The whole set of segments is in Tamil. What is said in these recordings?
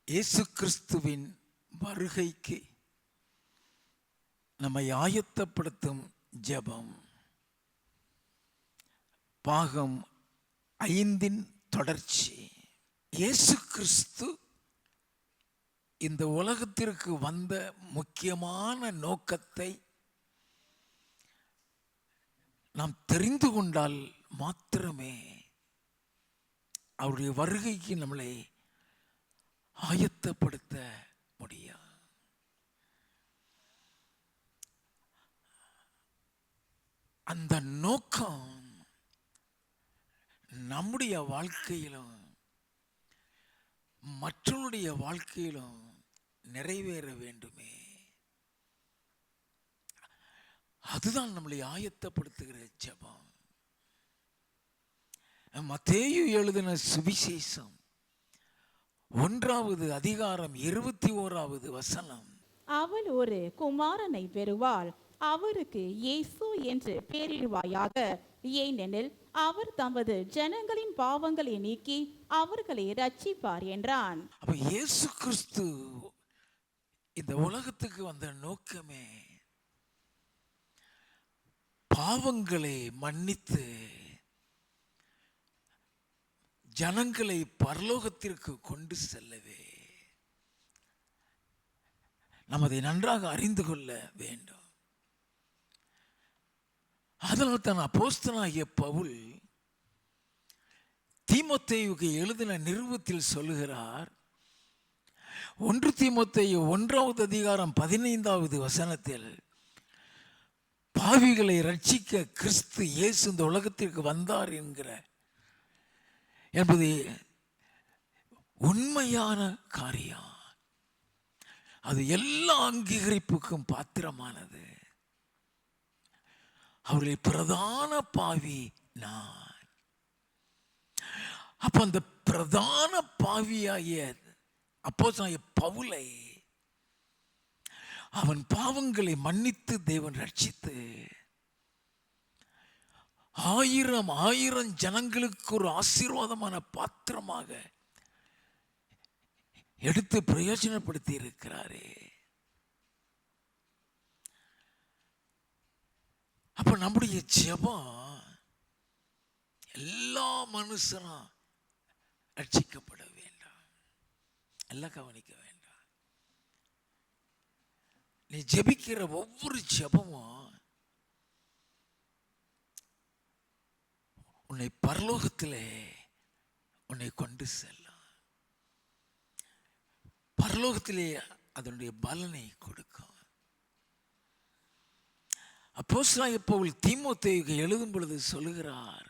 இயேசு கிறிஸ்துவின் வருகைக்கு நம்மை ஆயத்தப்படுத்தும் ஜெபம் பாகம் 5 தொடர்ச்சி. இயேசு கிறிஸ்து இந்த உலகத்திற்கு வந்த முக்கியமான நோக்கத்தை நாம் தெரிந்து கொண்டால் மாத்திரமே அவருடைய வருகைக்கு நம்மளை ஆயத்தப்படுத்த முடியும். அந்த நோக்கம் நம்முடைய வாழ்க்கையிலும் மற்றவருடைய வாழ்க்கையிலும் நிறைவேற வேண்டுமே. அதுதான் நம்மளை ஆயத்தப்படுத்துகிற ஜெபம். மத்தேயு எழுதின சுவிசேஷம் 1வது அதிகாரம் 21வது வசனம். அவள் ஒரு குமாரனை பெறுவாள், அவருக்கு இயேசு என்று பெயரிடுவாயாக, ஏனெனில் அவர் தமது ஜனங்களின் பாவங்களை நீக்கி அவர்களை ரட்சிப்பார் என்றான். அப்ப இயேசு கிறிஸ்து இந்த உலகத்துக்கு வந்த நோக்கமே பாவங்களை மன்னித்து ஜனங்களை பரலோகத்திற்கு கொண்டு செல்லவே. நாம் அதை நன்றாக அறிந்து கொள்ள வேண்டும். அதனால் தான் அப்போஸ்தலனாகிய பவுல் தீமோத்தேயுவுக்கு எழுதின நிருபத்தில் சொல்லுகிறார். 1 தீமோத்தேயு 1வது அதிகாரம் 15வது வசனத்தில், பாவிகளை ரட்சிக்க கிறிஸ்து இயேசு இந்த உலகத்திற்கு வந்தார் என்பது உண்மையான காரியம். அது எல்லா அங்கீகரிப்புக்கும் பாத்திரமானது. அவருடைய பிரதான பாவி நான். அப்ப அந்த பிரதான பாவியாகிய அப்போஸ்தலனாகிய பவுலை அவன் பாவங்களை மன்னித்து தேவன் ரட்சித்து 1000 ஜனங்களுக்கு ஒரு ஆசீர்வாதமான பாத்திரமாக எடுத்து பிரயோஜனப்படுத்தி இருக்கிறாரே. அப்ப நம்முடைய ஜெபம் எல்லா மனுஷனும் ரட்சிக்கப்பட வேண்டாம். எல்லாம் கவனிக்க வேண்டாம். நீ ஜெபிக்கிற ஒவ்வொரு ஜெபமும் உன்னை பரலோகத்திலே உன்னை கொண்டு செல்லும். பரலோகத்திலே அதனுடைய பலனை கொடுக்கும். அப்போஸ்தலனாகிய பவுல் தீமோத்தேயுவுக்கு எழுதும் பொழுது சொல்லுகிறார்.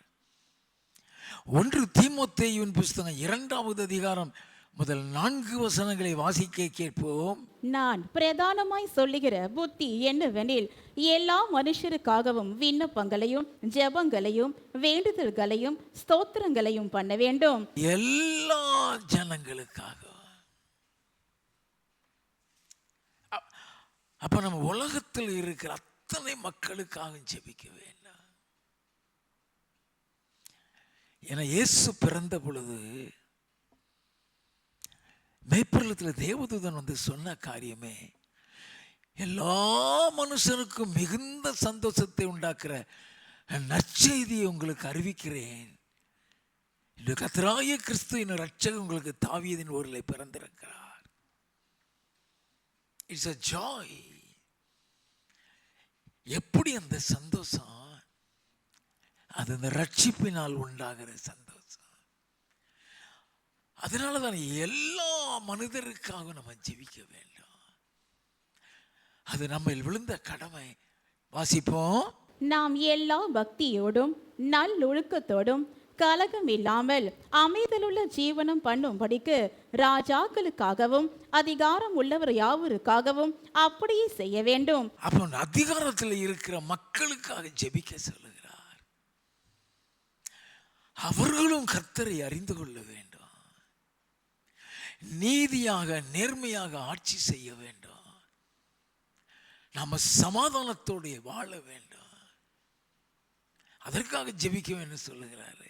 1 தீமோத்தேயுவின் புஸ்தகம் 2வது அதிகாரம் முதல் 4 வசனங்களை வாசிக்க கேட்போம். நான் பிரதானமாய் சொல்லுகிற புத்தி என்னவெனில், எல்லா மனுஷருக்காகவும் விண்ணப்பங்களையும் ஜெபங்களையும் வேண்டுதல்களையும் ஸ்தோத்திரங்களையும் பண்ண வேண்டும். எல்லா ஜனங்களுக்காக. அப்ப நம்ம உலகத்தில் இருக்கிற அத்தனை மக்களுக்காக ஜெபிக்க வேண்டாம். ஏன்னா இயேசு பிறந்த பொழுது மேய்ப்பொருளத்தில் தேவதூதன் வந்து சொன்ன காரியமே, எல்லா மனுஷனுக்கும் மிகுந்த சந்தோஷத்தை உண்டாக்குற நற்செய்தியை உங்களுக்கு அறிவிக்கிறேன். இந்த கர்த்தராகிய கிறிஸ்து என்னும் ரட்சகர் உங்களுக்கு தாவீதின் ஊரிலே பிறந்திருக்கிறார். It's a joy. எப்படி அந்த சந்தோஷம்? அது அந்த ரட்சிப்பினால் உண்டாகிற சந்தோஷம். அதனால தான் எல்லா மனிதருக்காக நம்ம ஜெபிக்க வேண்டும். அது நம்ம விழுந்த கடமை. வாசிப்போம். நாம் எல்லா பக்தியோடும் நல்லொழுக்கத்தோடும் கலகம் இல்லாமல் அமைதலுள்ள ஜீவனம் பண்ணும்படிக்கு ராஜாக்களுக்காகவும் அதிகாரம் உள்ளவர் யாவருக்காகவும் அப்படியே செய்ய வேண்டும். அப்போ அதிகாரத்தில் இருக்கிற மக்களுக்காக ஜெபிக்க சொல்லுகிறார். அவர்களும் கர்த்தரை அறிந்து கொள்ள வேண்டும். நீதியாக நேர்மையாக ஆட்சி செய்ய வேண்டும். நாம சமாதானத்தோடு வாழ வேண்டும். அதற்காக ஜெபிக்க வேண்டும் சொல்லுகிறாரு.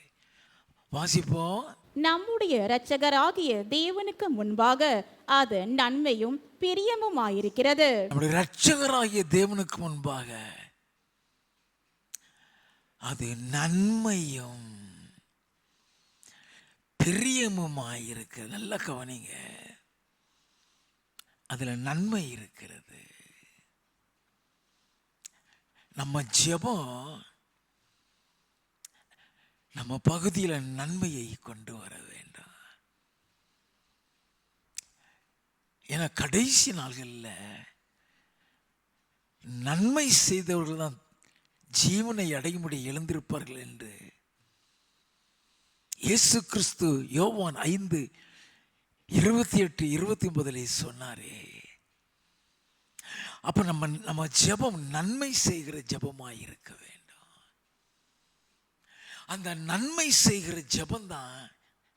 வாசிப்போம். நம்முடைய இரட்சகராகிய தேவனுக்கு முன்பாக அது நன்மையும் பிரியமுமாயிருக்கிறது. நம்முடைய இரட்சகராகிய தேவனுக்கு முன்பாக அது நன்மையும் பிரியமுமாயிருக்கிறது. நல்ல கவனிங்க, அதுல நன்மை இருக்கிறது. நம்ம ஜெபம் நம்ம பகுதியில் நன்மையை கொண்டு வர வேண்டும். ஏன்னா கடைசி நாள்களில் நன்மை செய்தவர்கள் தான் ஜீவனை அடையும்படி எழுந்திருப்பார்கள் என்று இயேசு கிறிஸ்து யோவான் 5:28-29 சொன்னாரே. அப்ப நம்ம ஜெபம் நன்மை செய்கிற ஜெபமாய் இருக்க வேண்டும். அந்த நன்மை செய்கிற ஜெபம் தான்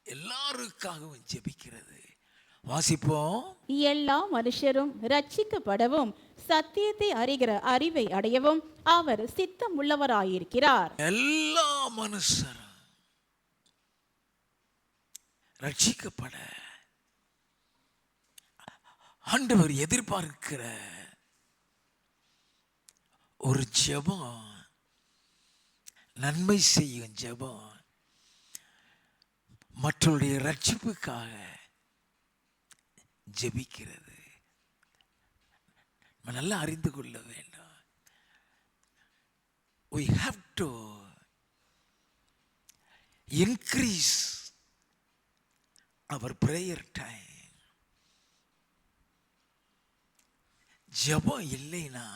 எல்லாருக்காகவும் ஜெபிக்கிறது. வாசிப்போம். எல்லா மனுஷரும் ரட்சிக்கப்படவும் சத்தியத்தை அறிகிற அறிவை அடையவும் அவர் சித்தம் உள்ளவராயிருக்கிறார். எல்லா மனுஷரும் ரட்சிக்கப்பட ஆண்டவர் எதிர்பார்க்கிற ஒரு ஜெபம், நன்மை செய்யும் ஜெபம், மற்றவருடைய ரட்சிப்புக்காக ஜெபிக்கிறது. நம்ம நல்லா அறிந்து கொள்ள வேண்டும். we have to increase our prayer time. ஜெபம் இல்லைன்னா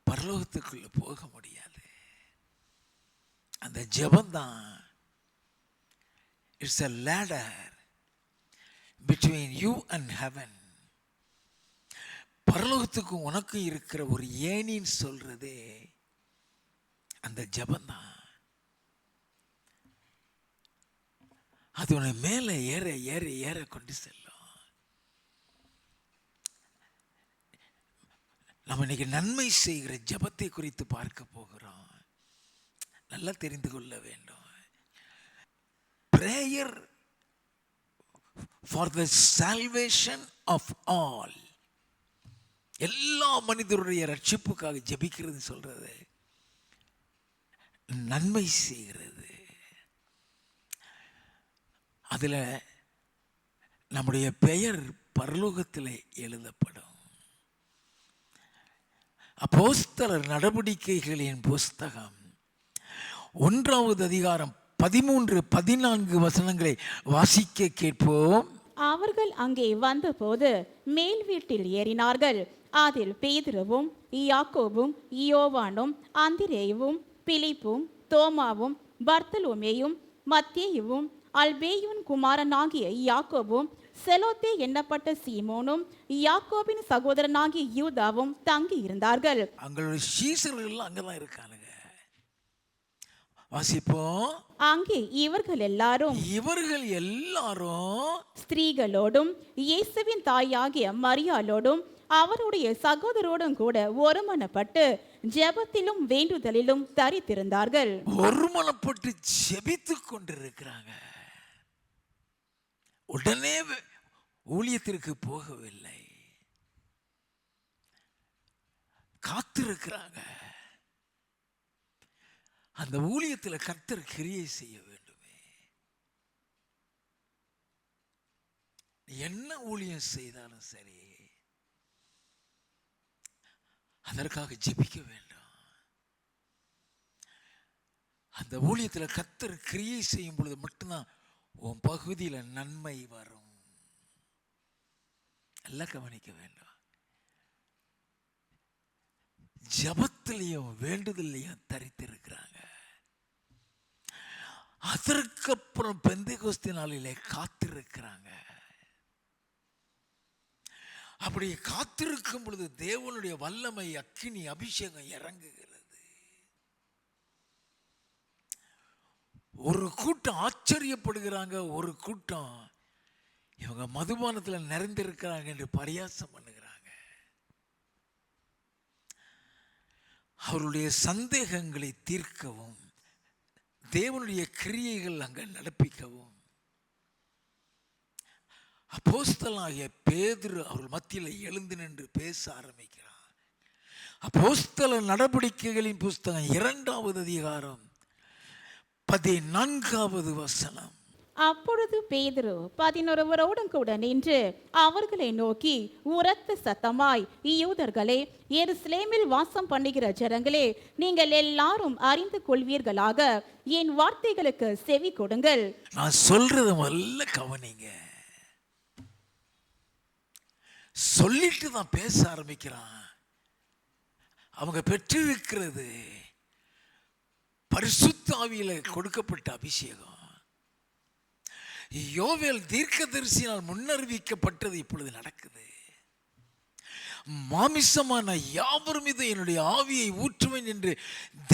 பரலோகத்துக்குள்ள போக முடியாது. அந்த ஜெபம் தான் it's a ladder between you and heaven. பரலோகத்துக்கும் உனக்கு இருக்கிற ஒரு ஏணின்னு சொல்றதே அந்த ஜெபம் தான். அது உன்னை மேலே ஏற ஏற ஏற கொண்டு செல்லும். நம்ம இன்னைக்கு நன்மை செய்கிற ஜெபத்தை குறித்து பார்க்க போகிறோம். நல்லா தெரிந்து கொள்ள வேண்டும். prayer for the salvation of all. எல்லா மனிதருடைய ரட்சிப்புக்காக ஜெபிக்கிறது சொல்றது நன்மை செய்கிறது. அதுல நம்முடைய பெயர் பரலோகத்தில் எழுதப்படும். அப்போஸ்தலர் நடவடிக்கைகளின் புஸ்தகம் 1வது அதிகாரம் 13-14 வசனங்களை வாசிக்க கேட்போம். அவர்கள் அங்கே வந்தபோது மேல் வீட்டில் ஏறினார்கள். அதில் பேதுருவும் யாக்கோபும் யோவானும் அந்திரேயுவும் பிலிப்பும் தோமாவும் பர்த்தலோமேயும் மத்தேயுவும் அல்பேயுவின் குமாரனாகிய யாக்கோபும் செலோத்தே எண்ணப்பட்ட சீமோனும் யாக்கோபின் சகோதரனாகிய யூதாவும் தங்கி இருந்தார்கள். அவங்களுடைய சீசர்கள் அங்கதான் இருக்கானுங்க. வாசிப்போம். அங்கே இவர்கள் எல்லாரும் ஸ்திரீகளோடும் இயேசுவின் தாயாகிய மரியாளோடும் அவருடைய சகோதரோடும் கூட ஒருமனப்பட்டு ஜெபத்திலும் வேண்டுதலிலும் தரித்திருந்தார்கள். ஒருமனப்பட்டு ஜெபித்துக் கொண்டிருக்கிறாங்க. உடனே ஊழியத்திற்கு போகவில்லை, காத்திருக்கிறாங்க. அந்த ஊழியத்தில் கர்த்தர் கிரியை செய்ய வேண்டுமே. என்ன ஊழியம் செய்தாலும் சரி, அதற்காக ஜெபிக்க வேண்டும். அந்த ஊழியத்தில் கர்த்தர் கிரியை செய்யும் பொழுது மட்டும்தான் உன் பகுதியில் நன்மை வரும். எல்லாம் கவனிக்க வேண்டும். ஜபத்திலையும் வேண்டுதலையும் தரித்திருக்கிறாங்க. அதற்கப்புறம் பெந்தேகோஸ்தே நாளிலே காத்திருக்கிறாங்க. அப்படி காத்திருக்கும் பொழுது தேவனுடைய வல்லமை அக்கினி அபிஷேகம் இறங்குகிறது. ஒரு கூட்டம் ஆச்சரியப்படுகிறாங்க, ஒரு கூட்டம் இவங்க மதுபானத்தில் நிறைந்திருக்கிறாங்க என்று பரியாசம் பண்ணுகிறாங்க. அவருடைய சந்தேகங்களை தீர்க்கவும் தேவனுடைய கிரியைகள் அங்க நடப்பிக்கவும் அப்போஸ்தலனாகிய பேதுரு அவர்கள் மத்தியில் எழுந்து நின்று பேச ஆரம்பிக்கிறார். அப்போஸ்தல நடவடிக்கைகளின் புஸ்தகம் 2வது அதிகாரம் 14வது வசனம். அப்பொழுது பேதுரு 11 கூட நின்று அவர்களை நோக்கி உரத்த சத்தமாய், யூதர்களே, எருசலேமில் வாசம் பண்ணுகிற ஜனங்களே, நீங்கள் எல்லாரும் அறிந்து கொள்வீர்களாக, என் வார்த்தைகளுக்கு செவி கொடுங்கள். நான் சொல்றத முதல்ல கவனிங்க. சொல்லிட்டு தான் பேச ஆரம்பிக்கிறான். அவங்க பெற்றிருக்கிறது பரிசுத்த ஆவியில கொடுக்கப்பட்ட அபிஷேகம். யோவேல் தீர்க்கதரிசியால் முன்னறிவிக்கப்பட்டது இப்பொழுது நடக்குது. மாமிசமான யாவர் மீது என்னுடைய ஆவியை ஊற்றுவேன் என்று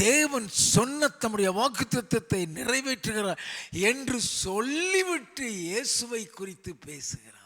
தேவன் சொன்ன தம்முடைய வாக்குத்தத்தத்தை நிறைவேற்றுகிறார் என்று சொல்லிவிட்டு இயேசுவை குறித்து பேசுகிறார்.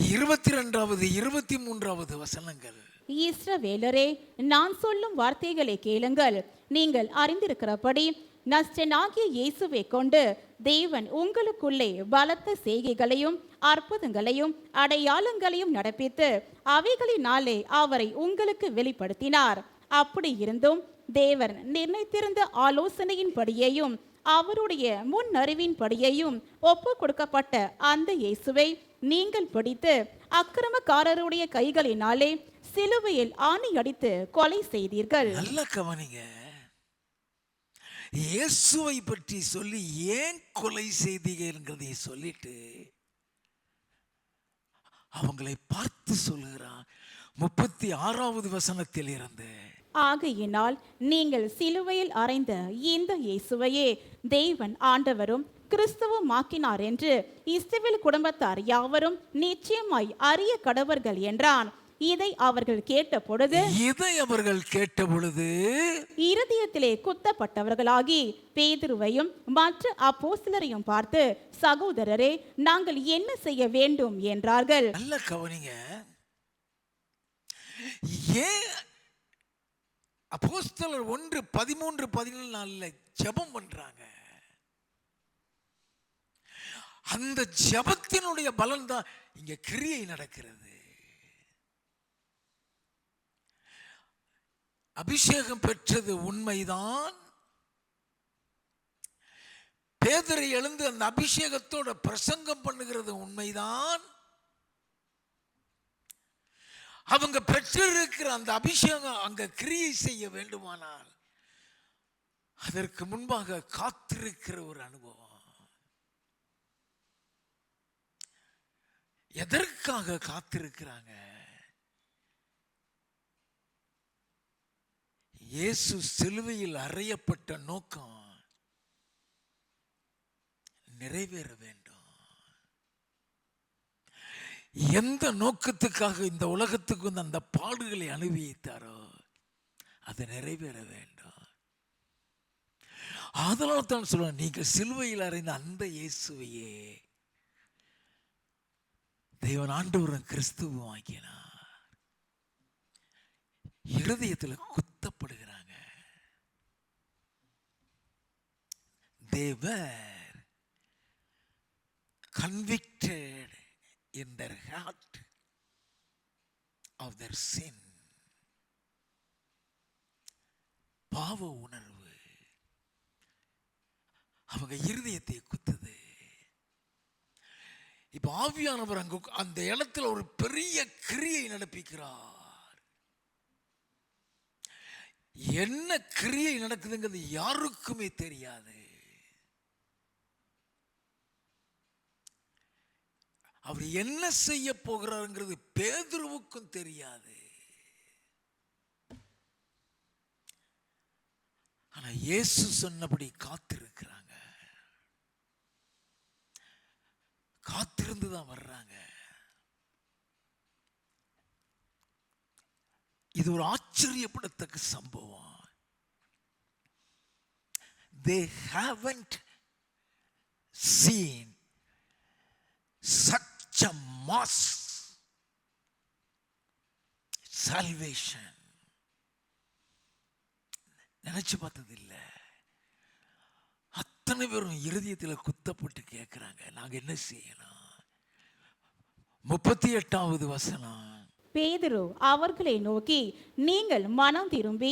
22வது 23வது வசனங்கள். இஸ்ரவேலரே, நான் சொல்லும் வார்த்தைகளை கேளுங்கள். நீங்கள் அறிந்திருக்கிறபடி நஸ்டனாகிய இயேசுவை கொண்டு தேவன் உங்களுக்குள்ளே பலத்த செய்கைகளையும் அற்புதங்களையும் அடையாளங்களையும் நடப்பித்து அவைகளினாலே அவரை உங்களுக்கு வெளிப்படுத்தினார். அப்படி இருந்தும் தேவன் நிர்ணயித்திருந்த ஆலோசனையின்படியையும் அவருடைய முன்னறிவின்படியையும் ஒப்பு கொடுக்கப்பட்ட அந்த இயேசுவை நீங்கள் பிடித்து அக்கிரமக்காரருடைய கைகளினாலே சிலுவையில் ஆணி அடித்து கொலை செய்தீர்கள். நல்ல கவனிங்க. இயேசுவை பற்றி சொல்லி ஏன் கொலை செய்தீங்கிறதை சொல்லிட்டு அவங்களை பார்த்து சொல்லுகிறான். 36வது வசனத்தில் இருந்து, ஆகையினால் நீங்கள் சிலுவையில் அறைந்த இந்த இயேசுவையே தேவன் ஆண்டவரும் கிறிஸ்துவும் ஆக்கினார் என்று இஸ்ரவேல் குடும்பத்தார் யாவரும் நிச்சயமாய் அறிய கடவர்கள் என்றான். இதை அவர்கள் கேட்ட பொழுது இருதயத்திலே குத்தப்பட்டவர்களாகி பேதுருவையும் மற்ற அப்போஸ்தலரையும் பார்த்து, சகோதரரே, நாங்கள் என்ன செய்ய வேண்டும் என்றார்கள். நல்ல கவனிங்க. ஏன் அப்போஸ்தலர் 1:13-14 ஜெபம் பண்றாங்க? அந்த ஜெபத்தினுடைய பலன் தான் இங்க கிரியை நடக்கிறது. அபிஷேகம் பெற்றது உண்மைதான். பேதுரு எழுந்து அந்த அபிஷேகத்தோட பிரசங்கம் பண்ணுகிறது உண்மைதான். அவங்க பெற்றிருக்கிற அந்த அபிஷேகம் அங்க கிரியை செய்ய வேண்டுமானால் அதற்கு முன்பாக காத்திருக்கிற ஒரு அனுபவம். எதற்காக காத்திருக்கிறாங்க? இயேசு சிலுவையில் அறையப்பட்ட நோக்கம் நிறைவேற வேண்டும். எந்த நோக்கத்துக்காக இந்த உலகத்துக்கு வந்து அந்த பாடுகளை அனுபவித்தாரோ அது நிறைவேற வேண்டும். அதனால் தான் சொல்லுவேன், நீங்கள் சிலுவையில் அறைந்த அந்த இயேசுவையே தேவன் ஆண்டவரும் கிறிஸ்துவும் ஆக்கினார். இருதயத்தில் குத்தப்படுகிறாங்க. They were convicted in their heart of their sin. பாவ உணர்வு அவங்க இருதயத்தை குத்துது. இப்ப ஆவியானவர் அங்க அந்த இடத்துல ஒரு பெரிய கிரியை நடப்பிக்கிறார். என்ன கிரியை நடக்குதுங்கிறது யாருக்குமே தெரியாது. அவர் என்ன செய்ய போகிறாருங்கிறது பேதுருவுக்கும் தெரியாது. ஆனா இயேசு சொன்னபடி காத்திருக்கிறாங்க. காத்திருந்து தான் வர்றாங்க. இது ஒரு ஆச்சரியப்படத்தக்க சம்பவம். They haven't seen such a mass salvation. நினைச்சு பார்த்தது இல்லை. அத்தனை பேரும் இருதயத்தில் குத்தப்பட்டு கேட்கிறாங்க, நாங்க என்ன செய்யலாம்? 38வது வசனம். பேதுரு அவர்களை நோக்கி, நீங்கள் மனம் திரும்பி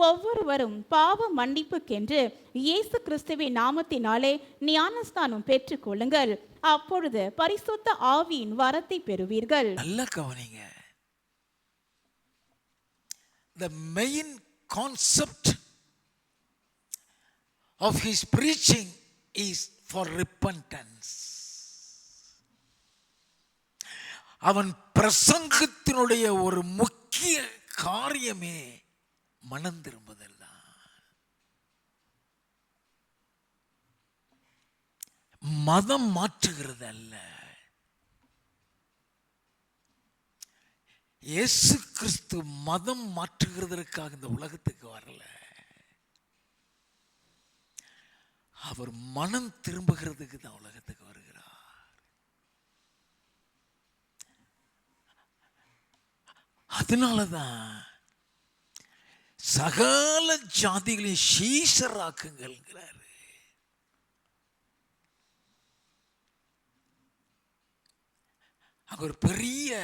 ஒவ்வொருவரும் பாவ மன்னிப்புக்கென்று இயேசு கிறிஸ்துவின் நாமத்தினாலே ஞானஸ்நானம் பெற்றுக் கொள்ளுங்கள், அப்பொழுது பரிசுத்த ஆவியின் வரத்தை பெறுவீர்கள். நல்ல கவனிங்க. The main concept of his preaching is for repentance. அவன் பிரசங்கத்தினுடைய ஒரு முக்கிய காரியமே மனம் திரும்புதல் தான். மதம் மாற்றுகிறது அல்ல. இயேசு கிறிஸ்து மதம் மாற்றுகிறதற்காக இந்த உலகத்துக்கு வரல. அவர் மனம் திரும்புகிறதுக்கு தான் உலகத்துக்கு வருகிறார். அதனாலதான் சகல ஜாதிகளையும் சீஷராக்குங்கிறாரு. அங்க ஒரு பெரிய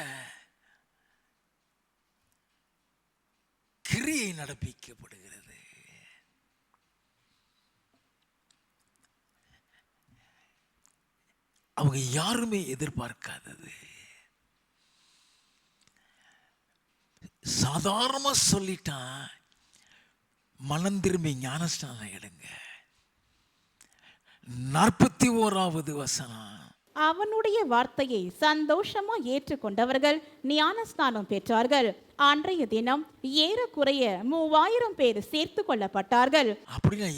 கிரியை நடப்பிக்கப்படுகிறது. அவங்க யாருமே எதிர்பார்க்காதது. சாதாரணமா சொல்லிட்டான், மனம் திரும்பி ஞானஸ்நானம் எடுங்க. 41வது வசனம். அவனுடைய வார்த்தையை சந்தோஷமா ஏற்றுக்கொண்டவர்கள் ஞானஸ்நானம் பெற்றார்கள். அன்றைய தினம் ஏறக்குறைய 3000 பேர் சேர்த்து கொள்ளப்பட்டார்கள். அப்படின்னா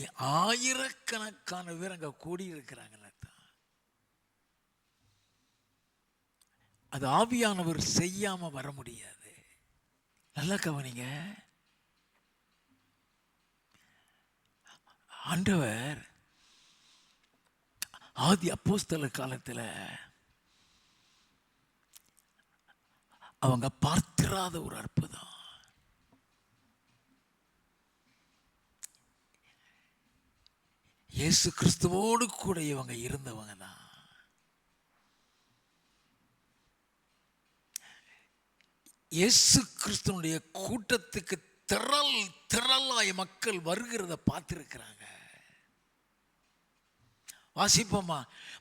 ஆயிரக்கணக்கான பேர் அங்க கூடி இருக்கிறாங்க. அது ஆவியானவர் செய்யாம வர முடியாது. நல்லா கவனிங்க. ஆண்டவர் ஆதி அப்போஸ்தலர் காலத்தில் அவங்க பார்த்திராத ஒரு அற்புதம். இயேசு கிறிஸ்துவோடு கூட இவங்க இருந்தவங்க தான். இயேசு கிறிஸ்துனுடைய கூட்டத்துக்கு திரளாய் மக்கள் வருகிறத பார்த்திருக்கிறாங்க. வாசிப்போமா?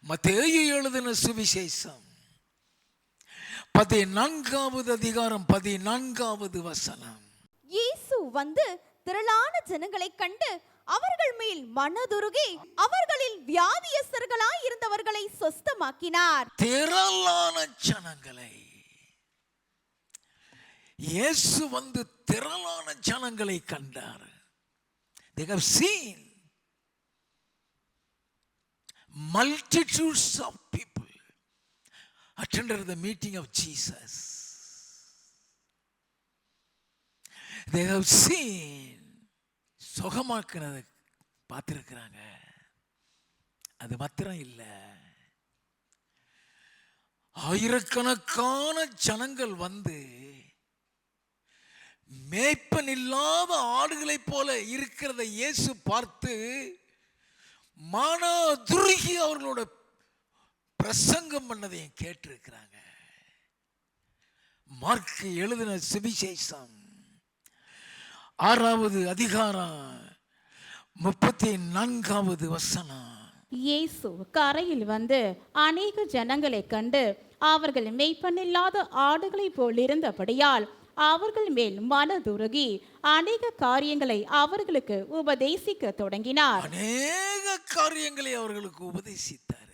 மத்தேயு எழுதின சுவிசேஷம் 14வது அதிகாரம் 14வது வசனம். இயேசு வந்து திரளான ஜனங்களை கண்டு அவர்கள் மேல் மனதுருகி அவர்களில் வியாதியஸ்தர்களாய் இருந்தவர்களை சொஸ்தமாக்கினார். திரளான ஜனங்களை இயேசு வந்து திரளான ஜனங்களை கண்டார். They have seen multitudes of people attended the meeting of Jesus. They have seen சுகமாக்குனதை பார்த்திருக்கிறாங்க. அது மாத்திரம் இல்ல, ஆயிரக்கணக்கான ஜனங்கள் வந்து மேய்ப்பன் இல்லாத ஆடுகளைப் போல இருக்கிறத இயேசு பார்த்து மனதுருகி அவர்களோட பிரசங்கம் பண்ணதையும் கேட்டிருக்கிறாங்க. மார்க் எழுதின சுவிசேஷம் 6வது அதிகாரம் 34வது வசனம். இயேசு கரையில் வந்து அநேக ஜனங்களை கண்டு அவர்கள் மேய்ப்பனில்லாத ஆடுகளைப் போல் இருந்தபடியால் அவர்கள் மேல் மனதுருகி அநேக காரியங்களை அவர்களுக்கு உபதேசிக்க தொடங்கினார். அநேக காரியங்களை அவர்களுக்கு உபதேசித்தார்.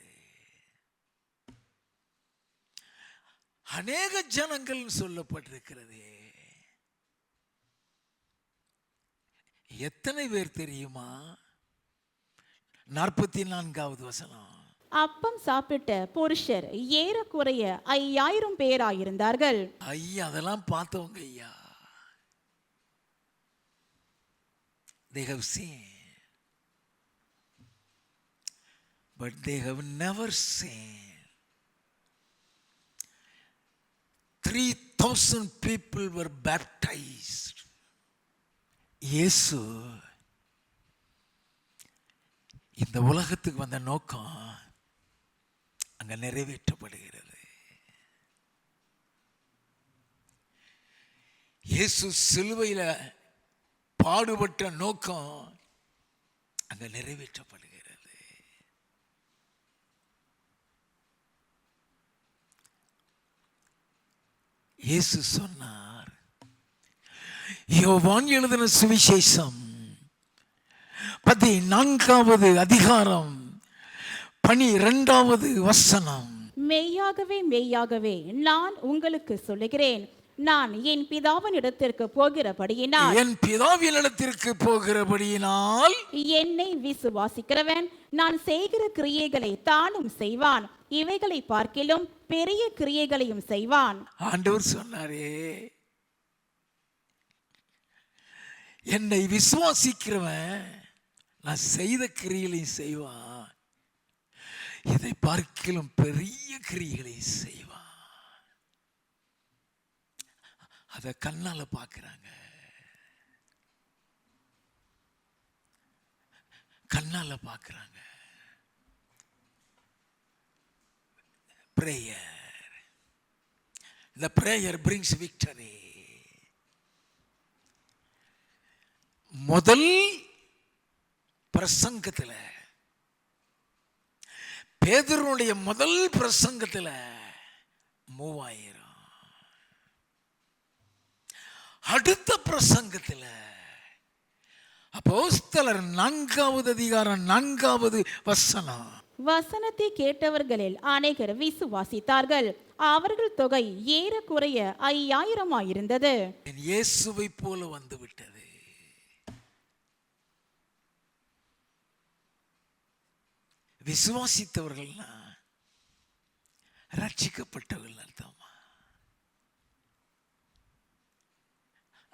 அநேக ஜனங்கள் சொல்லப்பட்டிருக்கிறது. எத்தனை பேர் தெரியுமா? 44வது வசனம். அப்பம் சாப்பிட்ட புருஷர் ஏறக்குறைய 5000 பேராயிருந்தார்கள். ஐயா, அதெல்லாம் பார்த்தவங்க ஐயா. They have seen, but they have never seen 3000 people were baptized. இயேசு இந்த உலகத்துக்கு வந்த நோக்கம் அங்க நிறைவேற்றப்படுகிறது. இயேசு சிலுவையில பாடுபட்ட நோக்கம் அங்க நிறைவேற்றப்படுகிறது. இயேசு சொன்னார், யோவான் எழுதின சுவிசேஷம் 14வது அதிகாரம் 12வது வசனம், மெய்யாகவே மெய்யாகவே நான் உங்களுக்கு சொல்லுகிறேன், நான் என் பிதாவின் இடத்திற்கு போகிறபடியினால் என்னை விசுவாசிக்கிறவன் நான் செய்கிற கிரியைகளை தானும் செய்வான், இவைகளை பார்க்கிலும் பெரிய கிரியைகளையும் செய்வான். ஆண்டவர் சொன்னாரே, என்னை விசுவாசிக்கிறவன் நான் செய்த கிரியைகளையும் செய்வான், இதை பார்க்கிலும் பெரிய கிரியைகளை செய்வான். அத கண்ணால பார்க்கிறாங்க, கண்ணால பார்க்கிறாங்க. prayer, the prayer brings victory. முதல் பிரசங்கத்துல, பேதுருடைய முதல் பிரசங்கத்துல 3000, அடுத்த பிரசங்கத்துல அப்போஸ்தலர் 4வது அதிகாரம் 4வது வசனம், வசனத்தை கேட்டவர்களில் அநேகர் விசுவாசித்தார்கள், அவர்கள் தொகை ஏறக்குறைய 5000 இருந்தது. இயேசுவை போல வந்து விட்டது. விசுவாசித்தவர்கள்னா ரட்சிக்கப்பட்டவர்கள் அர்த்தமா?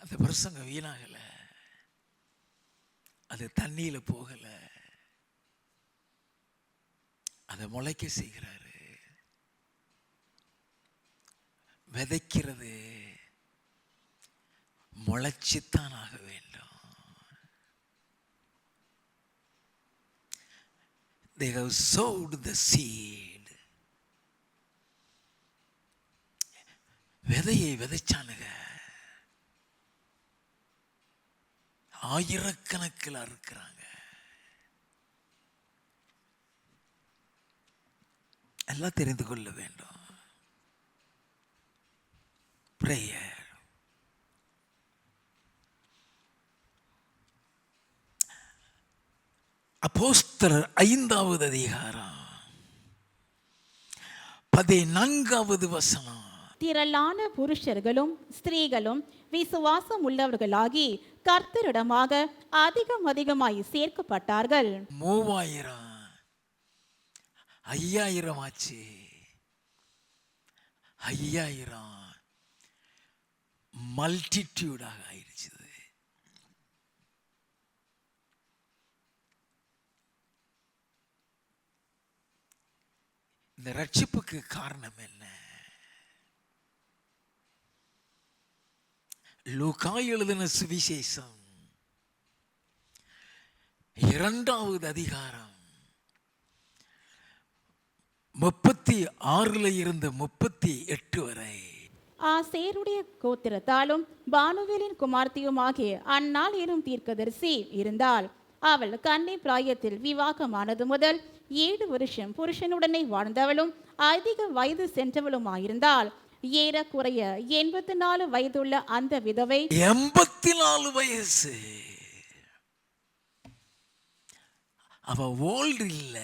அந்த பிரசங்கம் வீணாகல, அது தண்ணியில போகல, அதை முளைக்க செய்கிறாரு. விதைக்கிறது முளைச்சுத்தான் ஆக வேண்டும். They have sowed the seed. விதையை விதைச்சானுங்க, ஆயிரக்கணக்கில் இருக்கிறாங்க. எல்லாம் தெரிந்து கொள்ள வேண்டும். prayer, அப்போஸ்தலர் 5வது அதிகாரம் 14வது வசனம், திரளான புருஷர்களும் ஸ்திரீகளும் விசுவாசம் உள்ளவர்களாகி கர்த்தரிடமாக அதிகமாய் சேர்க்கப்பட்டார்கள். 3000 5000 ஆச்சு. 5000 மல்டிடியூடாக ஆயிடுச்சு. இந்த ரட்சிப்புக்கு காரணம் என்ன? லூக்கா எழுதின சுவிசேஷம் 2வது அதிகாரம் 36 இருந்து 38 வரை, ஆசேருடைய கோத்திரத்தாலும் பானுவேலின் குமார்த்தியுமாகிய அன்னாள் எனும் தீர்க்கதரிசி இருந்தாள். அவள் கன்னி பிராயத்தில் விவாகமானது முதல் 7 வருஷம் புருஷனுடனே வாழ்ந்தவளும் அதிக வயது சென்றவளுமாயிருந்தாள். ஏறக்குறைய 84 வயதுள்ள அந்த விதவை 84 வயசு. அவ ஓல்டு இல்ல.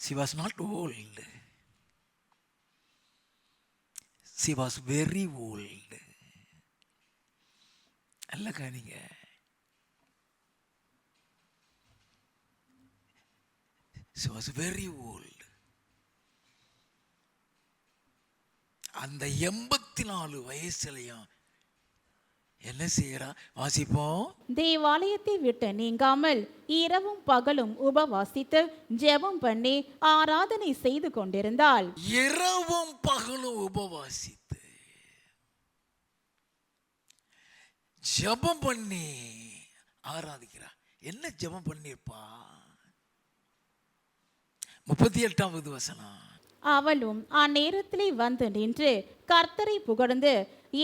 She was not old. She was very old. அல்ல காணிங்க. She was very old. அந்த 84 வயசுலயும் என்ன செய்யறா? வாசிப்போம். தேவாலயத்தை விட்டு நீங்காமல் இரவும் பகலும் உபவாசித்து ஜெபம் பண்ணி ஆராதனை செய்து கொண்டிருந்தாள். இரவும் பகலும் உபவாசித்து ஜெபம் பண்ணி ஆராதிக்கிறார். என்ன ஜெபம் பண்ணிருப்பா? 38வது வசனம். அவளும் அந்நேரத்திலே வந்து நின்று கர்த்தரை புகழ்ந்து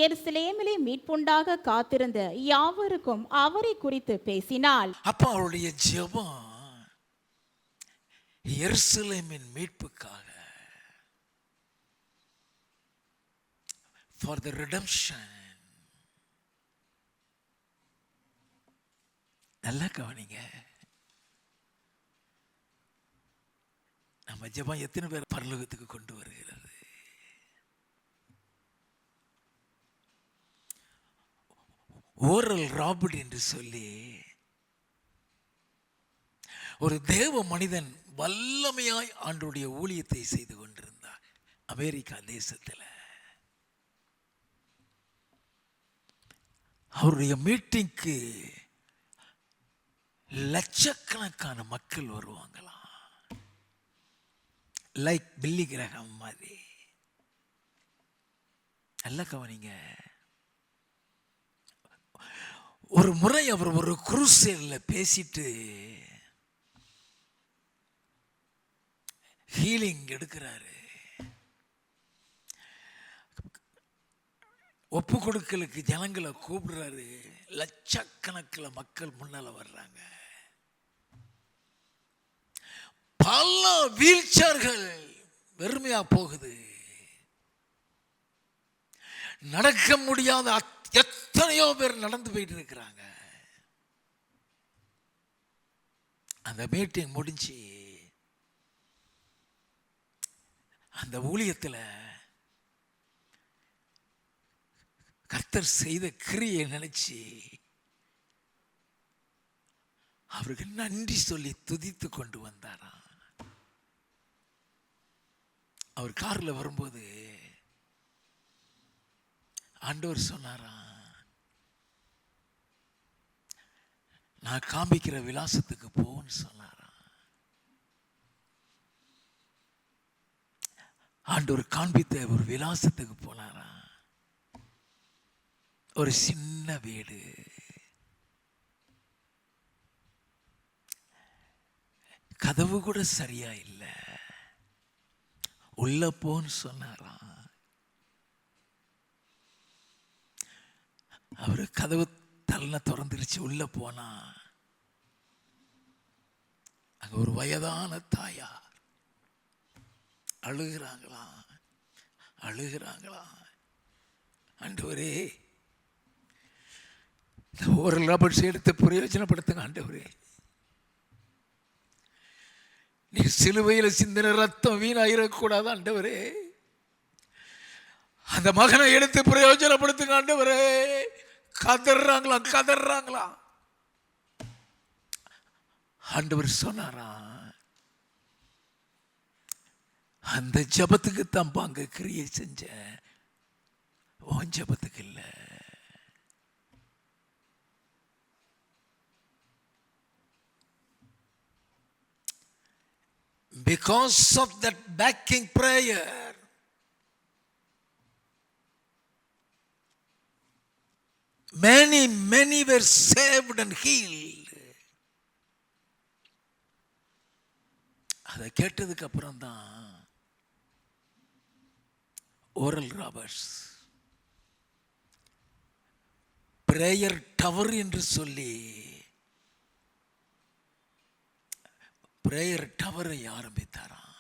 எருசலேமிலே மீட்புண்டாக காத்திருந்த யாவருக்கும் அவரை குறித்து பேசினாள். அப்ப அவளுடைய ஜெபம் எருசலேமின் மீட்புக்காக, for the redemption. நல்லா கவனிங்க. நம்ம ஜெபம் எத்தனை பேர் பரலோகத்துக்கு கொண்டு வருகிறது? ஓரல் ராபர்ட் என்று சொல்லி ஒரு தேவ மனிதன் வல்லமையாய் ஆண்டவருடைய ஊழியத்தை செய்து கொண்டிருந்தார் அமெரிக்கா தேசத்தில். அவருடைய மீட்டிங்க்கு லட்சக்கணக்கான மக்கள் வருவாங்களாம். லைக் பில்லி கிரகம் மாதிரி. நல்லா கவனிங்க. ஒரு முறை அவர் ஒரு குருசேல்ல பேசிட்டு ஹீலிங் எடுக்கிறாரு. ஒப்பு கொடுக்கலுக்கு ஜனங்களை கூப்பிடுறாரு. லட்சக்கணக்கில் மக்கள் முன்னால வர்றாங்க. பல வீல் சேர்கள் வெறுமையா போகுது. நடக்க முடியாத எத்தனையோ பேர் நடந்து போயிட்டு இருக்கிறாங்க. அந்த மீட்டிங் முடிஞ்சு அந்த ஊழியத்தில் கர்த்தர் செய்த கிரியை நினைச்சு அவருக்கு நன்றி சொல்லி துதித்து கொண்டு வந்தாராம். அவர் கார்ல வரும்போது ஆண்டவர் சொன்னாராம், நான் காமிக்கிற விலாசத்துக்கு போன்னு சொன்னாராம். ஆண்டவர் காண்பித்த ஒரு விலாசத்துக்கு போனாராம். ஒரு சின்ன வீடு, கதவு கூட சரியா இல்லை. உள்ள போன்னு சொன்னாராம். அவரு கதவு தள்ள திறந்துருச்சு. உள்ள போனா அங்க ஒரு வயதான தாயார் அழுகிறாங்களாம். ஆண்டவரே, ஒரு ரபர்ஸ் எடுத்து பிரயோஜனப்படுத்துங்க ஆண்டவரே. நீ சிலுவையில் சிந்தின ரத்தம் வீணாயிடக்கூடாது ஆண்டவரே. அந்த மகனை எடுத்து பிரயோஜனப்படுத்துங்க ஆண்டவரே. கதறாங்களாம். ஆண்டவர் சொன்னாராம், அந்த ஜபத்துக்கு தான் பாங்க கிரியை செஞ்ச, உன் ஜபத்துக்கு இல்லை. Because of that backing prayer, many were saved and healed. அதை கேட்டதுக்கு அப்புறம் தான் ஓரல் ராபர்ட்ஸ் பிரேயர் டவர் என்று சொல்லி பிரேயர் டவரை ஆரம்பித்தாராம்.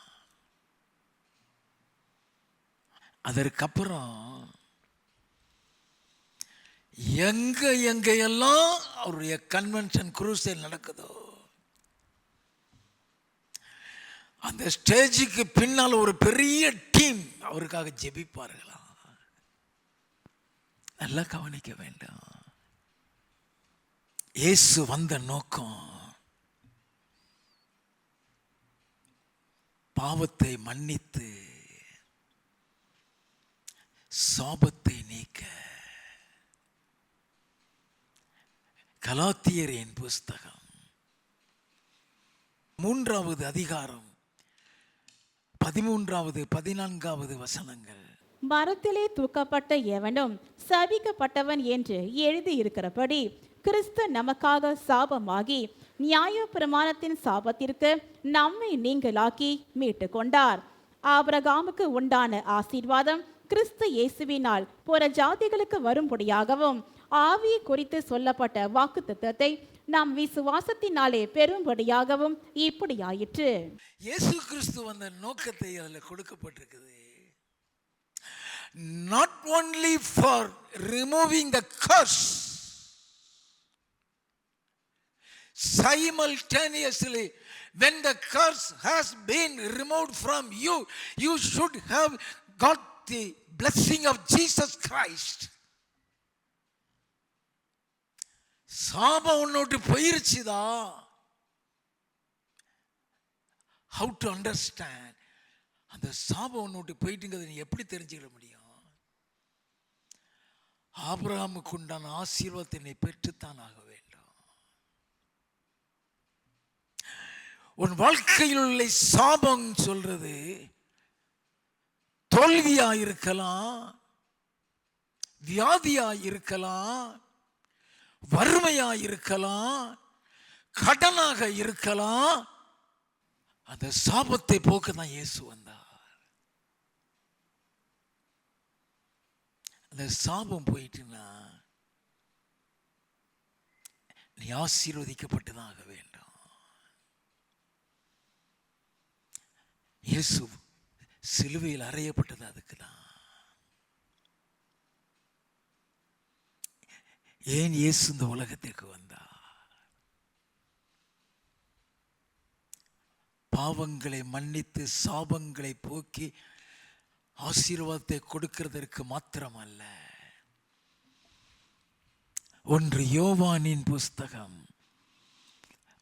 அதற்கப்புறம் எங்கெல்லாம் அவருடைய கன்வென்ஷன் குரூசேல் நடக்குதோ அந்த ஸ்டேஜுக்கு பின்னால் ஒரு பெரிய டீம் அவருக்காக ஜெபிப்பார்களாம். நல்லா கவனிக்க வேண்டும். இயேசு வந்த நோக்கம் பாவத்தை மன்னித்து சாபத்தை நீக்க. கலாத்தியரின் புஸ்தகம் 3வது அதிகாரம் 13வது 14வது வசனங்கள். மரத்திலே தூக்கப்பட்ட எவனும் சபிக்கப்பட்டவன் என்று எழுதியிருக்கிறபடி கிறிஸ்து நமக்காக சாபமாகி நியாயப்பிரமாணத்தின் சாபத்திற்கு நம்மை நீங்களாக்கி மீட்டு கொண்டார். ஆபிரகாமுக்கு உண்டான ஆசீர்வாதம் கிறிஸ்து இயேசுவினால் புற ஜாதிகளுக்கு வரும்படியாகவும் ஆவியை குறித்து சொல்லப்பட்ட வாக்குத்தத்தத்தை நாம் விசுவாசத்தினாலே பெறும்படியாகவும் இப்படியாயிற்று. இயேசு கிறிஸ்து வந்த நோக்கத்தை அதில் கொடுக்கப்பட்டிருக்குது. Not only for removing the curse, simultaneously when the curse has been removed from you, you should have got the blessing of Jesus Christ. சாபம் உன்னோட்டு போயிருச்சுதா? How to understand? அந்த சாபம் உன்னோட்டு போயிட்டுங்கிறத நீ எப்படி தெரிஞ்சுக்க முடியும்? ஆபிரகாமுக்கு உண்டான ஆசீர்வாதத்தை நீ பெற்றுத்தான் ஆக வேண்டும். உன் வாழ்க்கையில் உள்ள சாபம் சொல்றது தோல்வியா இருக்கலாம், வியாதியா இருக்கலாம், வறுமையா இருக்கலாம், கடனாக இருக்கலாம். அந்த சாபத்தை போக்க தான் இயேசு வந்தார். அந்த சாபம் போயிட்டுன்னா நீ ஆசீர்வதிக்கப்பட்டுதான் ஆக வேண்டும். இயேசு சிலுவையில் அறையப்பட்டது அதுக்கு தான். ஏன் இயேசு இந்த உலகத்திற்கு வந்தார்? பாவங்களை மன்னித்து சாபங்களை போக்கி ஆசீர்வாதத்தை கொடுக்கிறதற்கு மாத்திரமல்ல. 1 யோவானின் புஸ்தகம்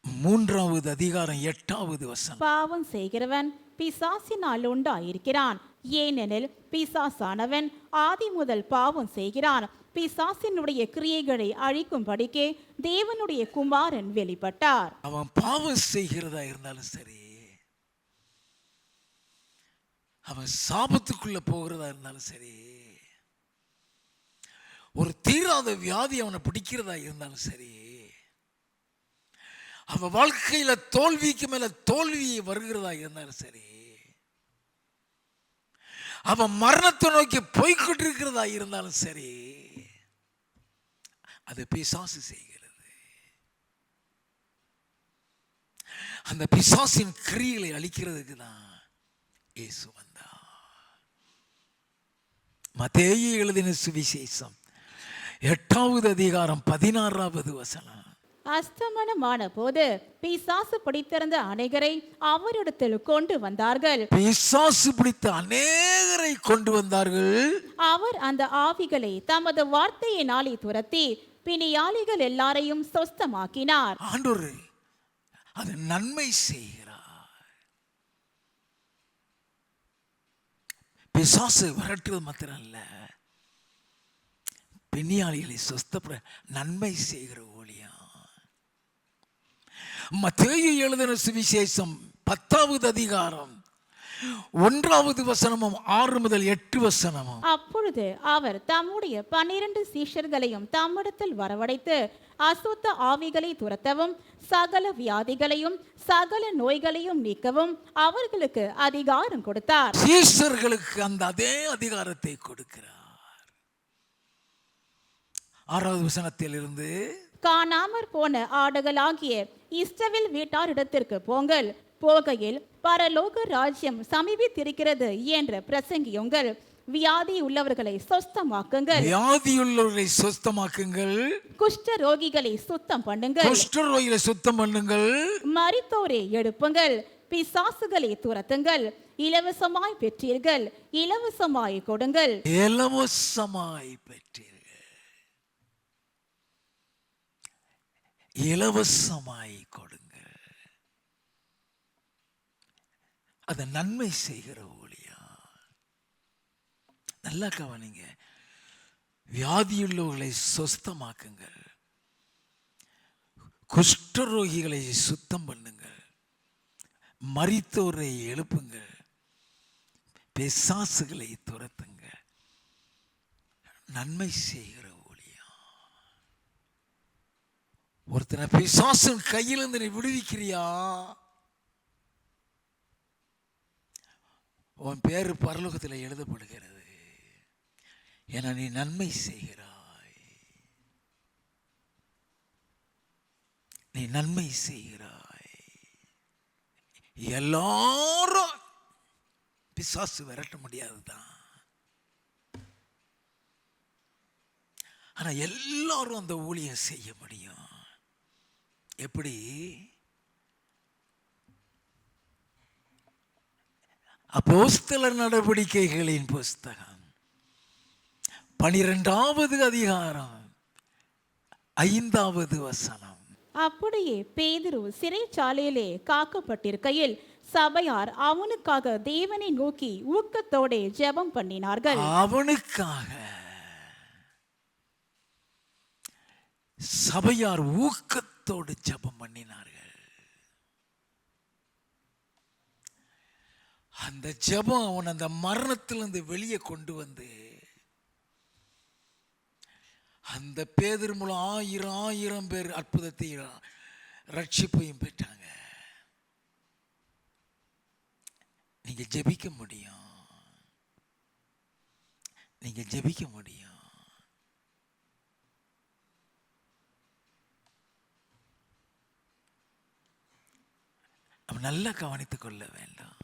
3வது அதிகாரம் 8வது வசனம். பாவம் செய்கிறவன் பிசாசினால் உண்டாயிருக்கிறான், ஏனெனில் பிசாசானவன் ஆதி முதல் பாவம் செய்கிறான். பிசாசினுடைய கிரியைகளை அழிக்கும்படிக்கே தேவனுடைய குமாரன் வெளிப்பட்டார். அவன் பாவம் செய்கிறதா இருந்தாலும் சரி, அவன் சாபத்துக்குள்ள போகிறதா இருந்தாலும் சரி, ஒரு தீராத வியாதி அவனை பிடிக்கிறதா இருந்தாலும் சரி, அவன் வாழ்க்கையில தோல்விக்கு மேல தோல்வி வருகிறதா இருந்தாலும் சரி, அவன் மரணத்தை நோக்கி போய்கிட்டு இருக்கிறதா இருந்தாலும் சரி, அது பிசாசு செய்கிறது. அந்த பிசாசின் கிரியைகளை அழிக்கிறதுக்கு தான் இயேசு வந்தார். மத்தேயு எழுதின சுவிசேஷம் 8வது அதிகாரம் 16வது வசனம். அஸ்தமனமான போது பிசாசு பிடித்திருந்த அநேகரை அவரிடத்தில் கொண்டு வந்தார்கள். பிசாசு பிடித்த அநேகரை கொண்டு வந்தார்கள். அவர் அந்த ஆவிகளை தமது வார்த்தையினாலே துரத்தி பிணியாளிகள் எல்லாரையும் சொஸ்தமாக்கினார். ஆண்டவர் அது நன்மை செய்கிறார். பிசாசு விரட்டுறது மாத்திரம் இல்ல, பிணியாளிகளை சொஸ்தப்பட நன்மை செய்கிற ஊழியம். மத்தேயு எழுதின சுவிசேஷம் 10வது அதிகாரம் 1வது வசனமும் 6 முதல் 8 வசனமும். அப்பொழுது அவர் தம்முடைய 12 சீஷர்களையும் தம்மிடத்தில் வரவழைத்து அசுத்த ஆவிகளை துரத்தவும் சகல வியாதிகளையும் சகல நோய்களையும் நீக்கவும் அவர்களுக்கு அதிகாரம் கொடுத்தார். சீஷர்களுக்கு அந்த அதே அதிகாரத்தை கொடுக்கிறார். 6வது வசனத்தில் இருந்து, காணாமற் போன ஆடுகளாகிய இஸ்ரவேல் வீட்டாரிடத்திற்கு போங்கள், போகையில் பரலோக ராஜ்யம் சமீபித்திருக்கிறது என்று பிரசங்கியுங்கள், வியாதி உள்ளவர்களை சொஸ்தமாக்குங்கள், வியாதியுள்ளவர்களை சொஸ்தமாக்குங்கள், குஷ்ட ரோகிகளை சுத்தம் பண்ணுங்கள், குஷ்டரோகிகளை சுத்தம் பண்ணுங்கள், மரித்தோரை எழுப்புங்கள், பிசாசுகளை துரத்துங்கள், இலவசமாய் பெற்றீர்கள் இலவசமாய் கொடுங்கள். இலவசமாய் பெற்றீர்கள், இலவசமாய் கொடுங்கள். அது நன்மை செய்கிற ஊழியம். நல்லா கவனிங்க. வியாதியுள்ளவர்களை சொஸ்தமாக்குங்கள், குஷ்டரோகிகளை சுத்தம் பண்ணுங்கள், மரித்தோரை எழுப்புங்கள், பிசாசுகளை துரத்துங்க. நன்மை செய்கிற ஊழியம். ஒருத்தனை பிசாசின் கையிலிருந்து நீ விடுவிக்கிறியா, உன் பேரு பரலோகத்தில் எழுதப்படுகிறது. ஏன்னா நீ நன்மை செய்கிறாய், நீ நன்மை செய்கிறாய். எல்லாரும் பிசாசு விரட்ட முடியாதுதான், ஆனா எல்லாரும் அந்த ஊழியம் செய்ய முடியும். எப்படி? அப்போஸ்தலர் நடவடிக்கைகளின் புஸ்தகம் 12வது அதிகாரம் 5வது வசனம். அப்படியே பேதுரு சிறைச்சாலையிலே காக்கப்பட்டிருக்கையில் சபையார் அவனுக்காக தேவனை நோக்கி ஊக்கத்தோட ஜெபம் பண்ணினார்கள். அவனுக்காக சபையார் ஊக்கத்தோடு ஜெபம் பண்ணினார்கள். அந்த ஜெபம் அவன் அந்த மரணத்திலிருந்து வெளியே கொண்டு வந்து அந்த பேதுரு மூலம் ஆயிரம் பேர் அற்புதத்தையும் ரட்சிப்பையும் பெற்றாங்க. நீங்க ஜெபிக்க முடியும், நீங்க ஜெபிக்க முடியும். நல்லா கவனித்துக் கொள்ள வேண்டும்.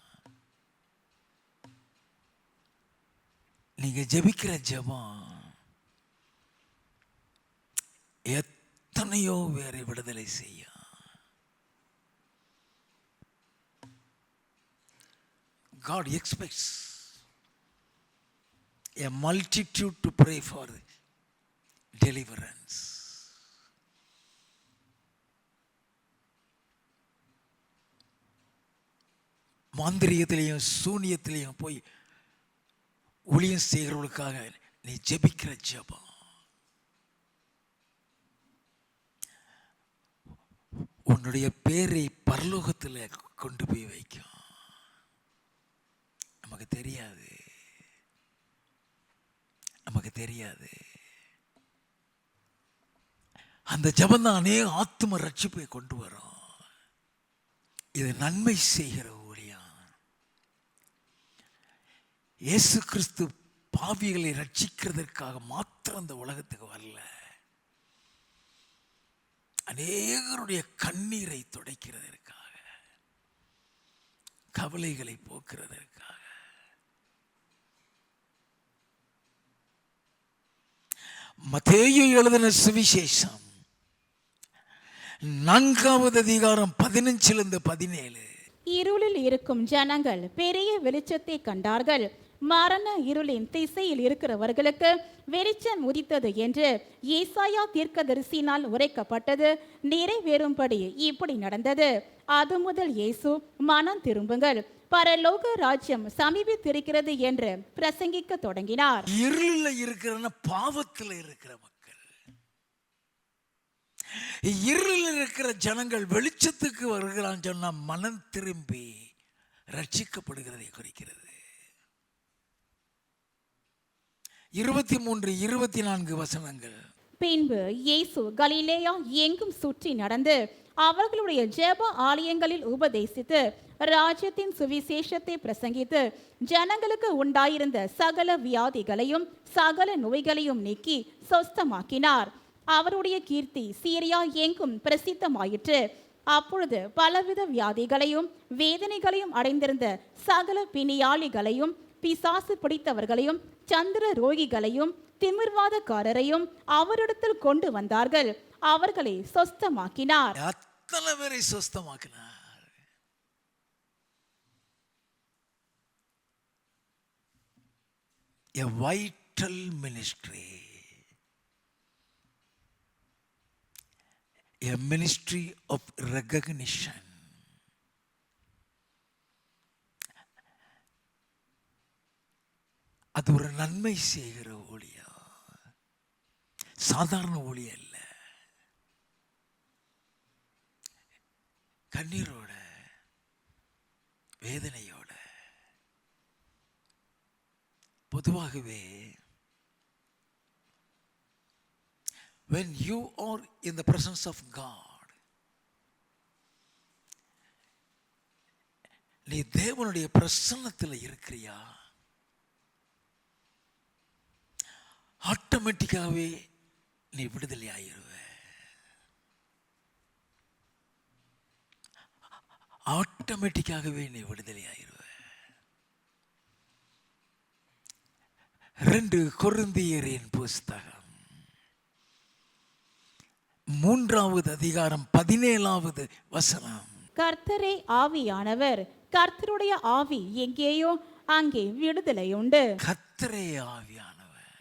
நீங்க ஜெபிக்கிற ஜெபம் எத்தனையோ பேரை விடுதலை செய்யும். God expects a multitude to pray for deliverance. மாந்திரியத்திலையும் சூனியத்திலையும் போய் ஊழியம் செய்கிறவர்களுக்காக நீ ஜெபிக்கிற ஜெபம் உன்னுடைய பேரை பரலோகத்தில் கொண்டு போய் வைக்கும். நமக்கு தெரியாது, நமக்கு தெரியாது. அந்த ஜெபம் தான் அநேக ஆத்தும ரட்சிப்பை கொண்டு வரும். இது நன்மை செய்கிற ஊழியம். இயேசு கிறிஸ்து பாவிகளை ரட்சிக்கிறதற்காக மாத்திரம் அந்த உலகத்துக்கு வரல, அநேகருடைய கண்ணீரை துடைக்கிறதற்காக, கவலைகளை போக்குறதற்காக. மத்தேயு எழுதின சுவிசேஷம் 4வது அதிகாரம் 15-17. இருளில் இருக்கும் ஜனங்கள் பெரிய வெளிச்சத்தை கண்டார்கள். மரண இருளின் திசையில் இருக்கிறவர்களுக்கு வெளிச்சம் உதித்தது என்று ஏசாயா தீர்க்கதரிசினால் உரைக்கப்பட்டது நிறைவேறும்படி இப்படி நடந்தது. அது முதல் இயேசு மனம் திரும்புங்கள், பரலோக ராஜ்யம் சமீபித்திருக்கிறது என்று பிரசங்கிக்க தொடங்கினார். இருளில் இருக்கிற பாவத்தில் இருக்கிற மக்கள், இருளில் இருக்கிற ஜனங்கள் வெளிச்சத்துக்கு வருகிறான்னு சொன்னா மனம் திரும்பி ரட்சிக்கப்படுகிறதை குறிக்கிறது. 23-24 வசனங்கள். பின்பு இயேசு கலிலேயா எங்கும் சுற்றி நடந்து அவர்களுடைய ஜெப ஆலயங்களில் உபதேசித்து ராஜ்யத்தின் சுவிசேஷத்தை பிரசங்கித்து ஜனங்களுக்கு உண்டாயிருந்த சகல வியாதிகளையும் சகல நோய்களையும் நீக்கி சொஸ்தமாக்கினார். அவருடைய கீர்த்தி சீரியா எங்கும் பிரசித்தமாயிற்று. அப்பொழுது பலவித வியாதிகளையும் வேதனைகளையும் அடைந்திருந்த சகல பிணியாளிகளையும் பிசாசு பிடித்தவர்களையும் சந்திர ரோகிகளையும் திமிர்வாதக்காரரையும் அவரிடத்தில் கொண்டு வந்தார்கள். அவர்களை சொஸ்தமாக்கினார். அத்தனை பேரை சொஸ்தமாக்கினார். A vital ministry, a ministry of recognition. அது ஒரு நன்மை செய்கிற ஊழியம், சாதாரண ஊழியம் இல்லை. கண்ணீரோட வேதனையோட. பொதுவாகவே when you are in the presence of God, நீ தேவனுடைய பிரசன்னத்தில் இருக்கிறியா, ஆட்டோமேட்டிக்காகவே நீ விடுதலை ஆயிருவ. ஆட்டோமேட்டிக்காகவே நீ விடுதலை ஆயிருவ. 2 கொரிந்தியரின் புஸ்தகம் 3வது அதிகாரம் 17வது வசனம். கர்த்தரே ஆவியானவர், கர்த்தருடைய ஆவி எங்கேயோ அங்கே விடுதலை உண்டு. கர்த்தரே ஆவியானவர்,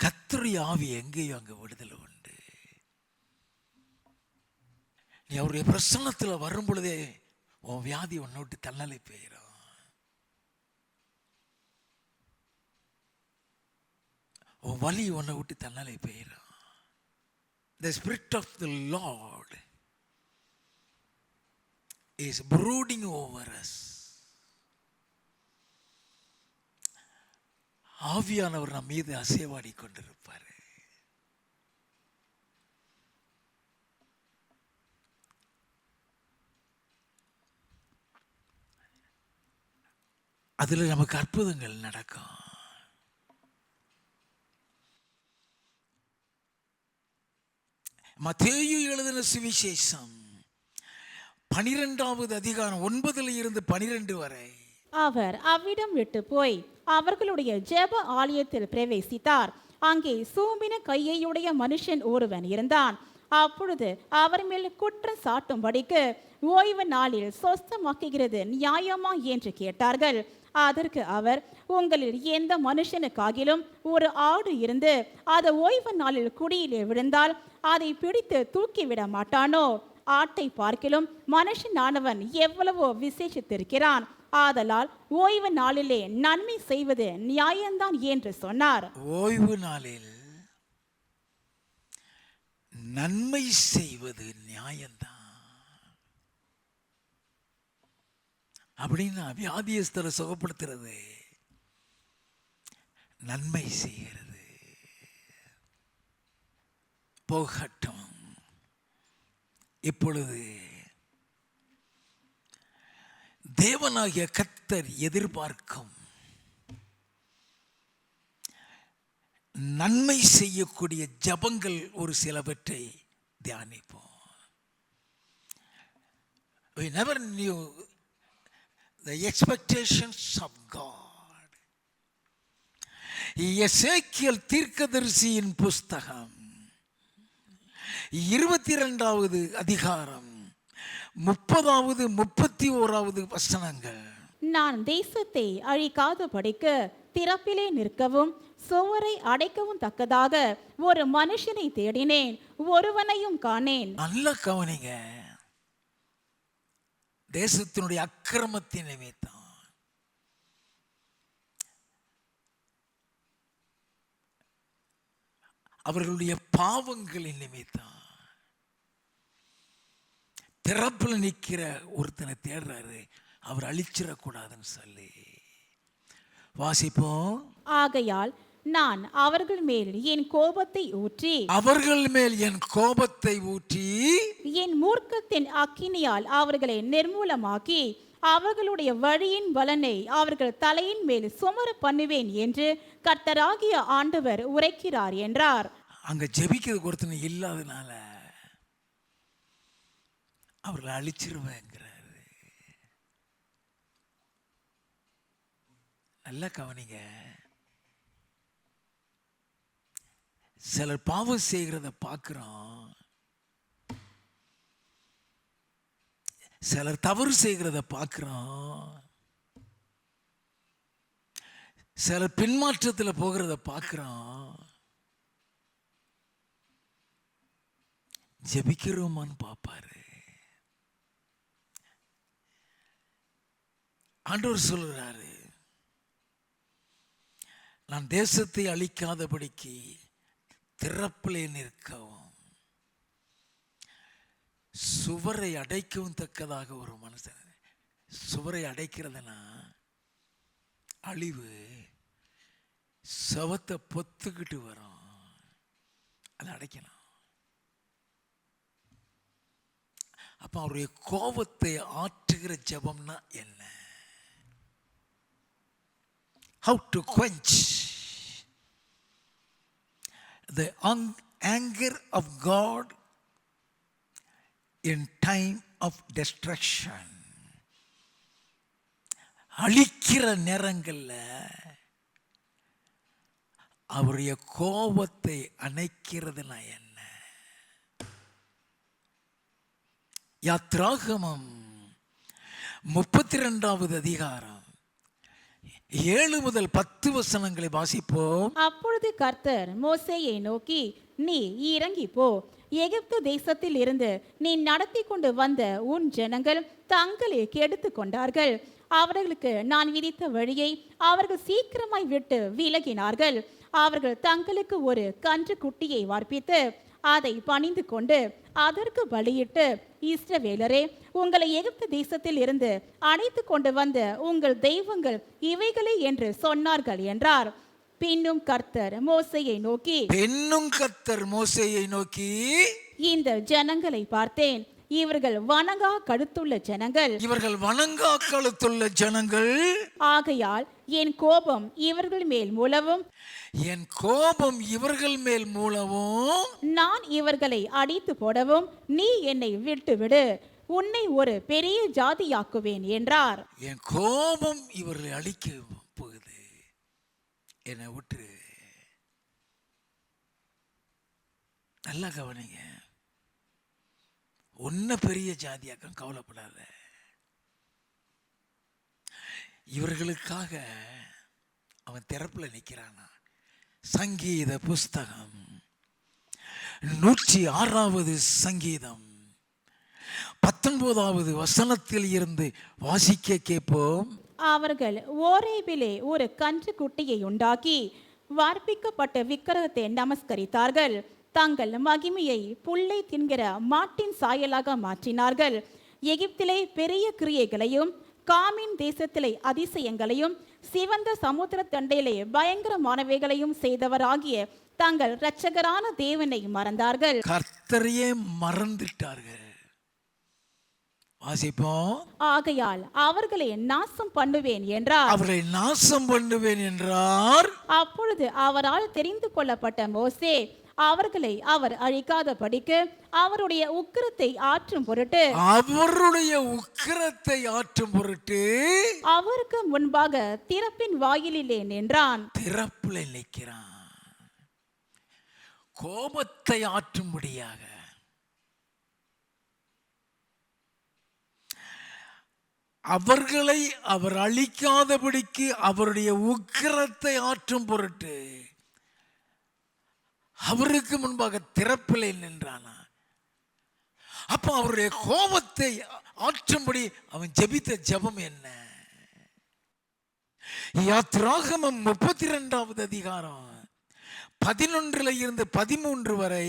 கர்த்தருடைய ஆவி எங்கேயோ அங்கே விடுதலை உண்டு. நீ அவருடைய பிரசன்னத்தில் வரும் பொழுதே உன் வியாதி உன்னை விட்டு தன்னலை போயிடும். உன் வலி உன்னை விட்டு தன்னலை போயிடும். The Spirit of the Lord is brooding over us. ஆவியானவர் நம் மீது அசைவாடி கொண்டிருப்பார். அதில் நமக்கு அற்புதங்கள் நடக்கும். மத்தேயு எழுதின சுவிசேஷம் 12வது அதிகாரம் 9 இருந்து 12 வரை. அவர் அவ்விடம் விட்டு போய் அவர்களுடைய ஜெப ஆலயத்தில் பிரவேசித்தார். அங்கே சூம்பின கையையுடைய மனுஷன் ஒருவன் இருந்தான். அப்பொழுது அவர் மேல் குற்றம் சாட்டும்படிக்கு ஓய்வு நாளில் சொஸ்தமாக்குகிறது நியாயமா என்று கேட்டார்கள். அதற்கு அவர், உங்களில் எந்த மனுஷனுக்காகிலும் ஒரு ஆடு இருந்து அது ஓய்வு நாளில் குடியிலே விழுந்தால் அதை பிடித்து தூக்கிவிட மாட்டானோ? ஆட்டை பார்க்கிலும் மனுஷனானவன் எவ்வளவோ விசேஷித்திருக்கிறான். ஆதலால் ஓய்வு நாளிலே நன்மை செய்வது நியாயம்தான் என்று சொன்னார். ஓய்வு நாளில் நன்மை செய்வது நியாயம்தான் அப்படின்னா வியாதியஸ்தரை சுகப்படுத்துறது, நன்மை செய்கிறது. போகட்டும். இப்பொழுது தேவனாகிய கர்த்தர் எதிர்பார்க்கும் நன்மை செய்யக்கூடிய ஜபங்கள் ஒரு சிலவற்றை தியானிப்போம். We never knew the expectations of God. எசேக்கியேல் தீர்க்கதரிசியின் புஸ்தகம் 22வது அதிகாரம் 30வது 31வது வசனங்கள். நான் தேசத்தை அழிக்காதபடிக்கு திறப்பிலே நிற்கவும் சுவரை அடைக்கவும் தக்கதாக ஒரு மனுஷனை தேடினேன், ஒருவனையும் காணேன். நல்ல கவனிங்க. தேசத்தினுடைய அக்கிரமத்தின் நிமித்தம் அவர்களுடைய பாவங்களின் நிமித்தம் திறப்புல நிற்கிற ஒருத்தனை தேடுறாரு, அவர் அழிச்சிடக்கூடாதுன்னு சொல்லி. வாசிப்போம். ஆகையால் நான் அவர்கள் மேல் என் கோபத்தை ஊற்றி என் மூர்க்கத்தின் அக்கினியால் அவர்களை நிர்மூலமாக்கி அவர்களுடைய வழியின் பலனை அவர்கள் தலையின் மேல் சுமர பண்ணுவேன் என்று கர்த்தராகிய ஆண்டவர் உரைக்கிறார் என்றார். அங்க ஜெபிக்கிறது ஒருத்தனை இல்லாதனால அவர்களை அழிச்சிருவேங்கிறாரு. நல்லா கவனிங்க. சிலர் பாவம் செய்கிறத பார்க்கிறோம், சிலர் தவறு செய்கிறத பார்க்கிறோம், சிலர் பின்மாற்றத்தில் போகிறத பார்க்கிறோம். ஜெபிக்கிறோமான்னு பார்ப்பாரு. ஆண்டவர் சொல்றாரு, நான் தேசத்தை அழிக்காதபடிக்கு திறப்பிலே நிற்கவும் சுவரை அடைக்கவும் தக்கதாக ஒரு மனுஷன். சுவரை அடைக்கிறதுனா அழிவு, சவத்தை பொத்துக்கிட்டு வரும், அதை அடைக்கணும். அப்ப அவருடைய கோபத்தை ஆற்றுகிற ஜெபம்னா என்ன? How to quench the anger of God in time of destruction. அழிக்கிற நேரங்கள்ல அவருடைய கோபத்தை அணைக்கிறதுனா என்ன? யாத்ராகமம் 32வது அதிகாரம் 7 முதல் 10 வசனங்களை வாசிப்போம். அப்பொழுது கர்த்தர் மோசேயை நோக்கி, நீ இறங்கி போ, எகிப்து தேசத்தில் இருந்து நீ நடத்தி கொண்டு வந்த உன் ஜனங்கள் தங்களை கெடுத்து கொண்டார்கள். அவர்களுக்கு நான் விதித்த வழியை அவர்கள் சீக்கிரமாய் விட்டு விலகினார்கள். அவர்கள் தங்களுக்கு ஒரு கன்று குட்டியை வார்ப்பித்து அதை பணிந்து கொண்டு அதற்கு பலியிட்டு, இஸ்ரவேலரே, உங்களை எகிப்து தேசத்தில் இருந்து அழைத்து கொண்டு வந்த உங்கள் தெய்வங்கள் இவைகளே என்று சொன்னார்கள் என்றார். பின்னும் கர்த்தர் மோசேயை நோக்கி, இந்த ஜனங்களை பார்த்தேன், இவர்கள் வணங்கா கழுத்துள்ள ஜனங்கள், ஆகையால் என் கோபம் இவர்கள் மேல் மூலவும் நான் இவர்களை அடித்து போடவும் நீ என்னை விட்டுவிடு, உன்னை ஒரு பெரிய ஜாதியாக்குவேன் என்றார். என் கோபம் இவர்களை அழிக்க போகுது, என்னை விட்டு. நல்லா கவனிங்க, ஒன்ன பெரிய ஜாதியாக்கம், கவலைப்படாத. இவர்களுக்காக அவன் திறப்புல நிற்கிறானா? சங்கீத புஸ்தகம் 106வது சங்கீதம் 19வது வசனத்தில் இருந்து வாசிக்க கேட்போம். அவர்கள் ஓரேபிலே ஒரு கன்று குட்டியை உண்டாக்கி வார்ப்பிக்கப்பட்ட விக்கிரகத்தை நமஸ்கரித்தார்கள். தங்கள் மகிமையை புல்லை தின்கிற மாட்டின் சாயலாக மாற்றினார்கள். எகிப்திலே பெரிய கிரியைகளையும் காமின் தேசத்திலே அதிசயங்களையும் சிவந்த சமுத்திர தண்டையிலே பயங்கரமானவைகளையும் செய்தவராகிய தங்கள் இரட்சகரான தேவனை மறந்தார்கள். கர்த்தரையே மறந்துட்டார்கள். வாசிப்போம். ஆகையால் அவர்களை நாசம் பண்ணுவேன் என்றார். அப்பொழுது அவரால் தெரிந்து கொள்ளப்பட்ட மோசே அவர்களை அவர் அழிக்காதபடிக்கு அவருடைய உக்கிரத்தை ஆற்றும் பொருட்டு அவருக்கு முன்பாக திறப்பின் வாயிலிலே நின்றான். திறப்புல நிற்கிறான், கோபத்தை ஆற்றும்படியாக. அவர்களை அவர் அழிக்காதபடிக்கு அவருடைய உக்கிரத்தை ஆற்றும் பொருட்டு அவருக்கு முன்பாக திறப்பிலே நின்றானா? அப்ப அவருடைய கோபத்தை ஆற்றும்படி அவன் ஜெபித்த ஜெபம் என்ன? யாத்ராகமம் 32வது அதிகாரம் 11 இருந்து 13 வரை.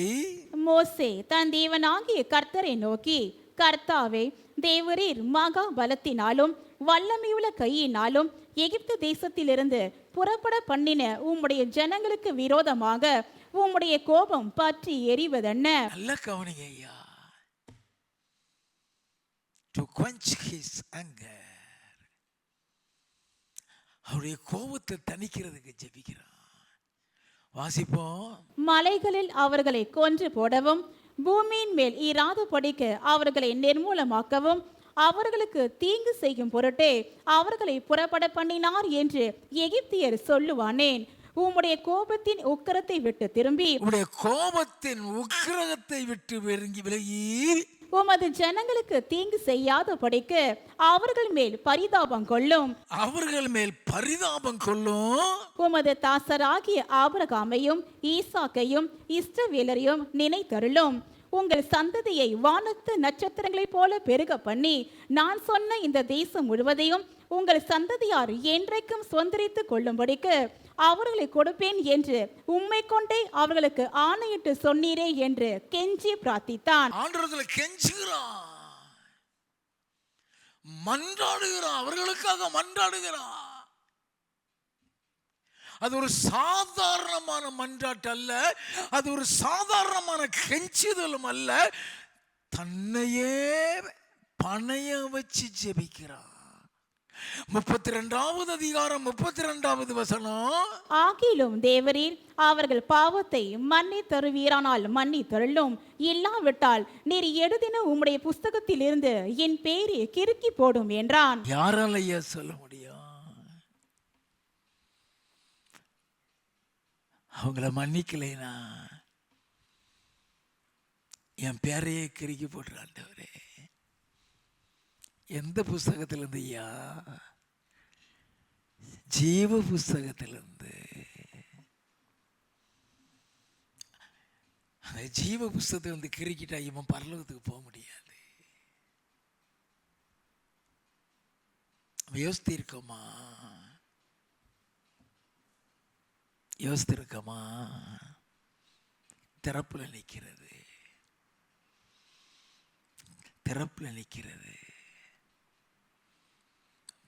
மோசே தன் தேவனாகிய கர்த்தரை நோக்கி, கர்த்தாவே, தேவரீர் மகா பலத்தினாலும் வல்லமையுள்ள கையினாலும் எகிப்து தேசத்திலிருந்து புறப்பட பண்ணின உம்முடைய ஜனங்களுக்கு விரோதமாக உம்முடைய கோபம் பற்றி எரிவதென்ன? நல்ல கவனிங்க ஐயா. To quench his anger, அவருடைய கோபத்தை தணிக்கிறதுக்கு ஜெபிக்கிறான். வாசிப்போம். மலைகளில் அவர்களை கொன்று போடவும் பூமியின் மேல் இராதபடிக்கு அவர்களை நிர்மூலமாக்கவும் அவர்களுக்கு தீங்கு செய்யும் பொருட்டே அவர்களை புறப்பட பண்ணினார் என்று எகிப்தியர் சொல்லுவானேன். உம்முடைய கோபத்தின் உக்கிரத்தை விட்டு திரும்பி விலகி உமது ஜனங்களுக்கு தீங்கு செய்யாதபடிக்கு அவர்கள் மேல் பரிதாபம் கொள்ளும். உமது தாசராகிய ஆபிரகாமையும் ஈசாக்கையும் இஸ்ரவேலரையும் நினைத்தருளும். உங்கள் சந்ததியை வானத்து நட்சத்திரங்களைப் போல பெருக பண்ணி நான் சொன்ன இந்த தேசம் முழுவதையும் உங்கள் சந்ததியார் என்றைக்கும் சுதந்திரித்துக் கொள்ளும்படிக்கு அவர்களை கொடுப்பேன் என்று உம்மை கொண்டே அவர்களுக்கு ஆணையிட்டு சொன்னீரே என்று கெஞ்சி பிரார்த்தித்தான். மன்றாடுகிறான், அவர்களுக்காக மன்றாடுகிறான். அது ஒரு சாதாரணமான மன்றாட்டு அல்ல, அது ஒரு சாதாரணமான கெஞ்சுதலும் அல்ல. தன்னையே பணைய வச்சு ஜெபிக்கிறார். 32வது அதிகாரம் 32வது வசனம். ஆகிலும் தேவரீர் அவர்கள் பாவத்தை மன்னி தருவீரானால் மன்னி தருளும், இல்லாவிட்டால் நீர் எழுதின உம்முடைய புஸ்தகத்தில் இருந்து என் பேரை கிறுக்கி போடும் என்றான். யாரால ஐயா சொல்ல முடியும்? அவங்கள மன்னிக்கலைனா என் பேரையே கிறுக்கி போடுற ஆண்டவரே. எந்த புஸ்தகத்திலிருந்து ஐயா? ஜீவ புஸ்தகத்திலிருந்து. அந்த ஜீவ புஸ்தகத்தை வந்து கிறுக்கிட்டா இவன் பரலோகத்துக்கு போக முடியாது. யோசித்திருக்கோமா? யோசித்திருக்கோமா? திறப்புல நிற்கிறது, திறப்புல நிற்கிறது.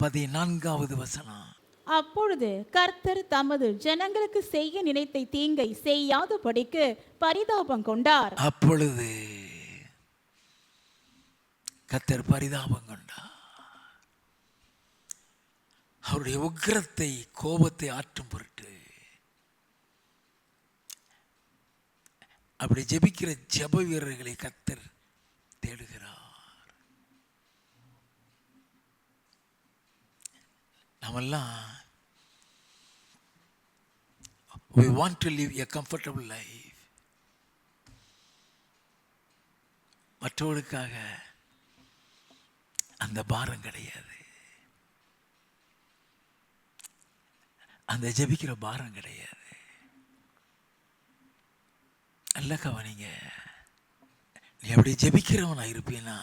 14வது வசனம். அப்பொழுது கர்த்தர் தமது ஜனங்களுக்கு செய்ய நினைத்த தீங்கை செய்யாதபடிக்கு பரிதாபம் கொண்டார். அப்பொழுது கர்த்தர் பரிதாபம் கொண்டார். அவருடைய உக்கிரத்தை, கோபத்தை ஆற்றும் பொருட்டு அப்படி ஜெபிக்கிற ஜெப வீரர்களை கர்த்தர் தேடுகிறார். நாமெல்லாம் we want to live a comfortable life. மற்றவர்களுக்காக அந்த பாரம் கிடையாது, அந்த ஜெபிக்கிற பாரம் கிடையாது. நல்ல கவனிங்க. நீ அப்படி ஜெபிக்கிறவனா இருப்பீனா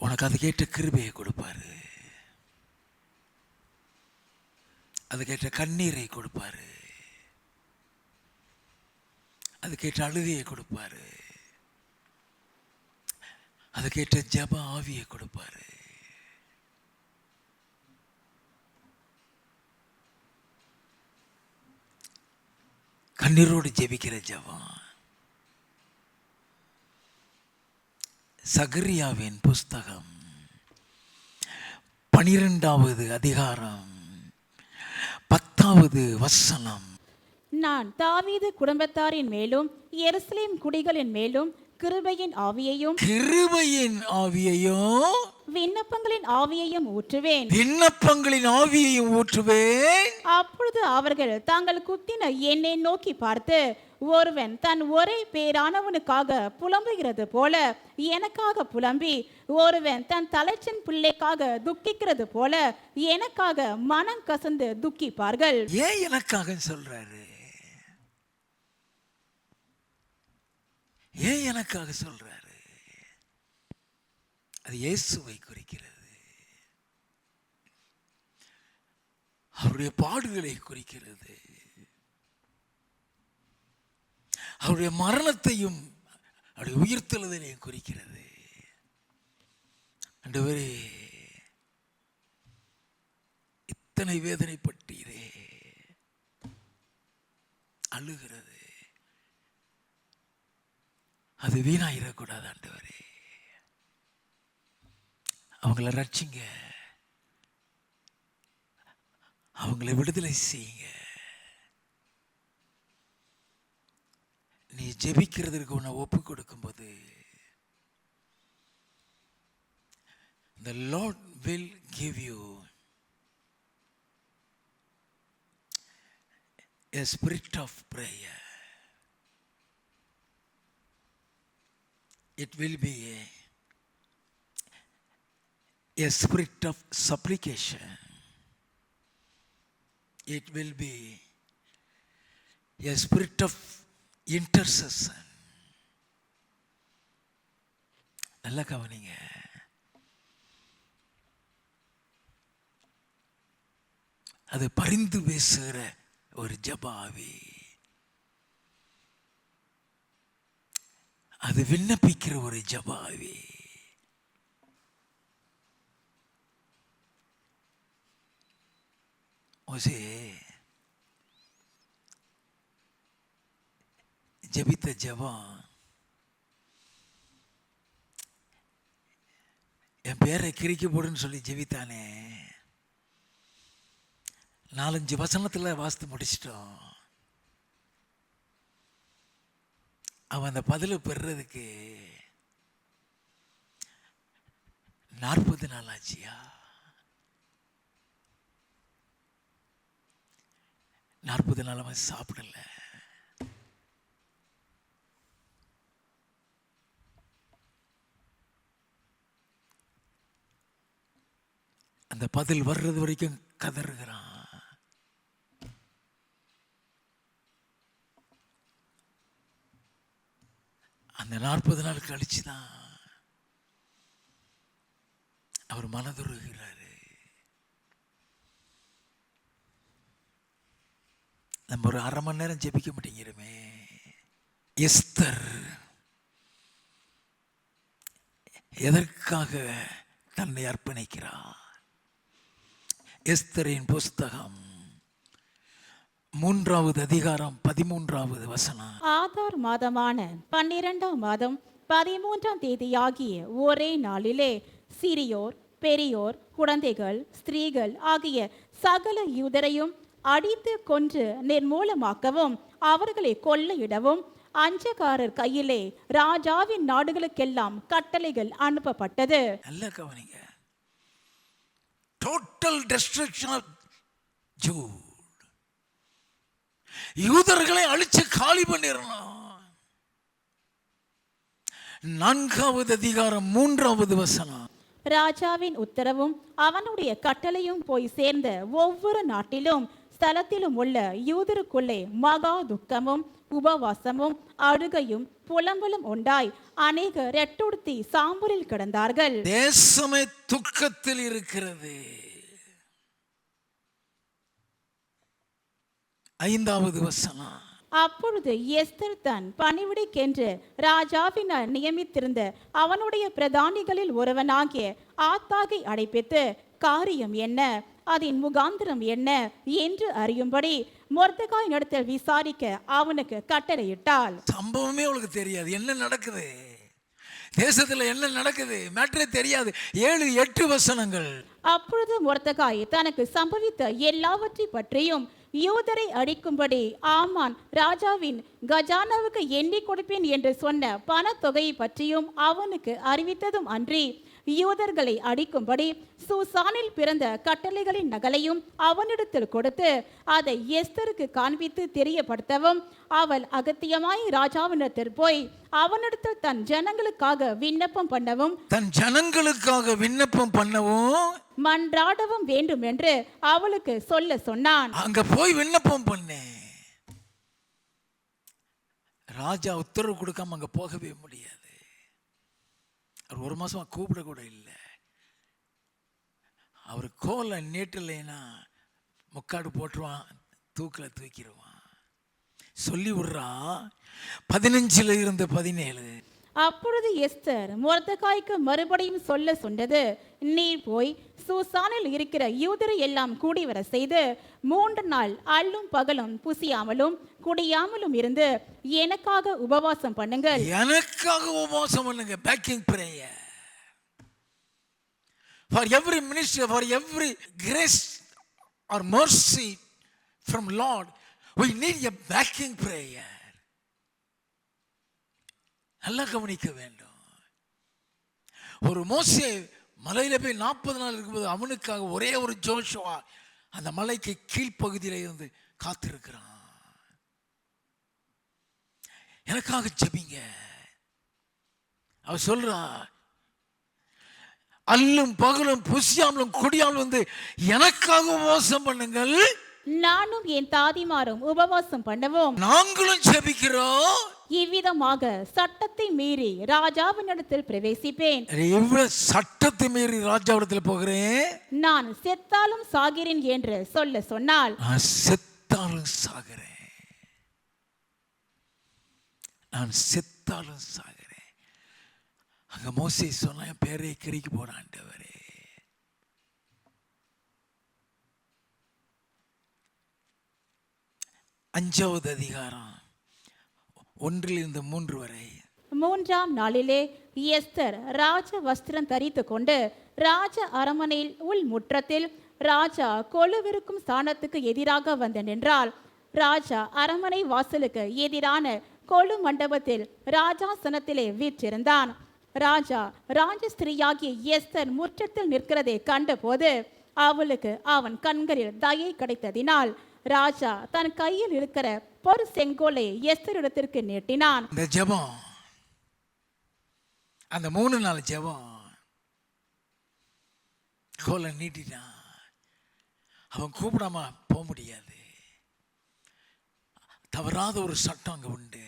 உனக்கு அதுக்கேற்ற கிருபையை கொடுப்பாரு, அதுக்கேற்ற கண்ணீரை கொடுப்பாரு, அதுக்கேற்ற அழுகையை கொடுப்பாரு, அதுக்கேற்ற ஜெப ஆவியை கொடுப்பாரு. கண்ணீரோடு ஜெபிக்கிற ஜெபம். சகரியாவின் புஸ்தகம் 12வது அதிகாரம் 10வது வசனம். நான் தாவீது குடும்பத்தாரின் மேலும் எருசலேம் குடிகளின் மேலும் கிருபையின் ஆவியையும் விண்ணப்பங்களின் ஆவியையும் ஊற்றுவேன். அப்பொழுது அவர்கள் தாங்கள் குத்தின என்னை நோக்கி பார்த்து, ஒருவன் தன் ஒரே பேரானவனுக்காக புலம்புகிறது போல எனக்காக புலம்பி, ஒருவன் தன் தலைச்சன் பிள்ளைக்காக துக்கிக்கிறது போல எனக்காக மனம் கசந்து துக்கிப்பார்கள். ஏன் எனக்காக சொல்றாரு? ஏன் எனக்காக சொல்றாரு? அது இயேசுவை குறிக்கிறது, அவருடைய பாடுகளை குறிக்கிறது, அவருடைய மரணத்தையும் அவருடைய உயிர்த்தெழுதலையும் குறிக்கிறது. ஆண்டவரே, இத்தனை வேதனைப்பட்டீரே, அழுகிறது, அது வீணாயிடக்கூடாது. ஆண்டவரே, அவங்கள ரட்சிங்க, அவங்களை விடுதலை செய்யுங்க. நீ ஜெபிக்கிறதுக்கு உன்னை ஒப்பு கொடுக்கும்போது the Lord will give you a spirit of prayer. It will be a spirit of supplication. It will be a spirit of intercession. நல்ல கவனிங்க. அது பரிந்து பேசுகிற ஒரு ஜெபாவி, அது விண்ணப்பிக்கிற ஒரு ஜெபாவி. மோசே ஜெபித்த ஜெபம், என் பேரை கிறுக்கி போடுன்னு சொல்லி ஜெபித்தானே, 4-5 வசனத்தில் வாசித்து முடிச்சிட்டோம். அவன் அந்த பதிலை பெறுறதுக்கு 40 நாள் ஆச்சியா? 40 நாள் அவன் சாப்பிடல. அந்த பதில் வர்றது வரைக்கும் கதறுகிறான். அந்த 40 நாள் கழிச்சுதான் அவர் மனதுருகிறாரு. நம்ம ஒரு 1/2 மணி நேரம் ஜெபிக்க மாட்டேங்கிறோமே. எஸ்தர் எதற்காக தன்னை அர்ப்பணிக்கிறார்? எஸ்தரின் புஸ்தகம் 3வது அதிகாரம் 13வது வசனம். ஆதார் மாதமான 12ஆம் மாதம் 13ஆம் தேதியாகிய ஒரே நாளிலே சிறியோர் பெரியோர் குழந்தைகள் ஸ்திரீகள் ஆகிய சகல யூதரையும் அடித்து கொன்று நிர்மூலமாக்கவும் அவர்களை கொள்ளையிடவும் அஞ்சக்காரர் கையிலே ராஜாவின் நாடுகளுக்கெல்லாம் கட்டளைகள் அனுப்பப்பட்டது. நல்ல கவனிங்க. Total destruction of Jude. யூதர்களை அழிச்சு காலி பண்ணிடணும். 4வது அதிகாரம் 3வது வசனம். ராஜாவின் உத்தரவும் அவனுடைய கட்டளையும் போய் சேர்ந்த ஒவ்வொரு நாட்டிலும் ஸ்தலத்திலும் உள்ள யூதருக்குள்ளே மகா துக்கமும் உபவாசமும் அழுகையும் புலம்பலும் உண்டாய் அநேகர் ரெட்டுடுத்தி சாம்பலில் கிடந்தார்கள். தேசமே துக்கத்தில் இருக்கிறது. 5வது வசனம். அப்பொழுது எஸ்தர் தன் பணிவிடைக்கென்று ராஜாவினால் நியமித்திருந்த அவனுடைய பிரதானிகளில் ஒருவனாகிய ஆத்தாகை அழைப்பித்து காரியம் என்ன, அதன் முகாந்திரம் என்ன என்று அறியும்படி மொர்தெகாய் இடத்தில் விசாரிக்க அவனுக்கு கட்டளையிட்டாள். சம்பவமே அவளுக்கு தெரியாது, என்ன நடக்குது தேசத்துல, என்ன நடக்குது மேட்டரே தெரியாது. 7-8 வசனங்கள். அப்பொழுது மொர்தெகாய் தனக்கு சம்பவித்த எல்லாவற்றை பற்றியும் யூதரை அடிக்கும்படி ஆமான் ராஜாவின் கஜானாவுக்கு எண்ணி கொடுப்பேன் என்று சொன்ன பணத்தொகையை பற்றியும் அவனுக்கு அறிவித்ததும் அன்றி யூதர்களை அடிக்கும்படி சூசானில் பிறந்த கட்டளைகளின் நகலையும் அவனிடத்தில் கொடுத்து அதை எஸ்தருக்கு காண்பித்து தெரியப்படுத்தவும் அவள் அகத்தியமாய் ராஜாவினிடத்தில் போய் அவனிடத்தில் தன் ஜனங்களுக்காக விண்ணப்பம் பண்ணவும் மன்றாடவும் வேண்டும் என்று அவளுக்கு சொல்ல சொன்னான். அங்க போய் விண்ணப்பம் பண்ணு. ராஜா உத்தரவு கொடுக்காம அங்க போகவே முடியாது. அவர் 1 மாசமா கூப்பிட கூட இல்லை. அவர் கோலை நீட்டலைன்னா முக்காடு போட்டுருவான், தூக்கில் தூக்கிடுவான். சொல்லி விடுறா. 15-17. அப்பொழுது எஸ்தர் மொர்தெகாய்க்கு மறுபடியும் சொல்ல சொன்னது, நீ போய் சூசானில் இருக்கிற யூதரை எல்லாம் கூடி வர செய்து 3 நாள் அல்லும் பகலும் புசியாமலும் குடியாமலும் இருந்து எனக்காக உபவாசம் பண்ணுங்கள். எனக்காக உபவாசம் பண்ணுங்க. Backing prayer for every ministry, for every grace or mercy from Lord, we need a backing prayer. நல்லா கவனிக்க வேண்டும். ஒரு மோசே மலையில போய் 40 நாள் இருக்கும்போது அவனுக்காக ஒரே ஒரு ஜோஷுவா அந்த மலைக்கு கீழ்ப்பகுதியில இருந்து காத்திருக்கிறான். எனக்காக ஜெபிங்க. அவ சொல்றா, அல்லும் பகலும் புசியாமலும் குடியாமலும் வந்து எனக்காக உபவாசம் பண்ணுங்கள். நானும் என் தாதிமாரும் உபவாசம் பண்ணவும் நாங்களும் ஜெபிக்கிறோம். இவ்விதமாக சட்டத்தை மீறி ராஜாவினிடத்தில் பிரவேசிப்பேன். இவ்வளவு சட்டத்தை மீறி ராஜாவிடத்தில் போகிறேன். நான் செத்தாலும் சாகிறேன் என்று சொல்ல சொன்னால், நான் செத்தாலும் சாகிறேன், நான் செத்தாலும் சாகிறேன். அங்க மோசே சொன்ன, என் பேரை கிறுக்கி போட ஆண்டவரே. 5வது அதிகாரம் 1 3 வரை. 3ஆம் நாளிலே எஸ்தர் ராஜ வஸ்திரம் தரித்து கொண்டு ராஜ அரமனையில் உள் முற்றத்தில் ராஜா கொலுவிருக்கும் ஸ்தானத்துக்கு எதிராக வந்து நின்றாள். ராஜா அரமனை வாசலுக்கு எதிரான கொலு மண்டபத்தில் ராஜாசனத்திலே வீற்றிருந்தான். ராஜா ராஜஸ்திரியாகிய எஸ்தர் முற்றத்தில் நிற்கிறதை கண்டபோது அவளுக்கு அவன் கண்களில் தயை கிடைத்ததினால் ராஜா தன் கையில் இருக்கிற பொறு செங்கோலை எஸ்தரிடத்திற்கு நீட்டினான். இந்த ஜெபம், அந்த 3 நாள் ஜெபம், கோலை நீட்டிட்டான். அவன் கூப்பிடாம போக முடியாது. தவறாத ஒரு சட்டம் அங்க உண்டு.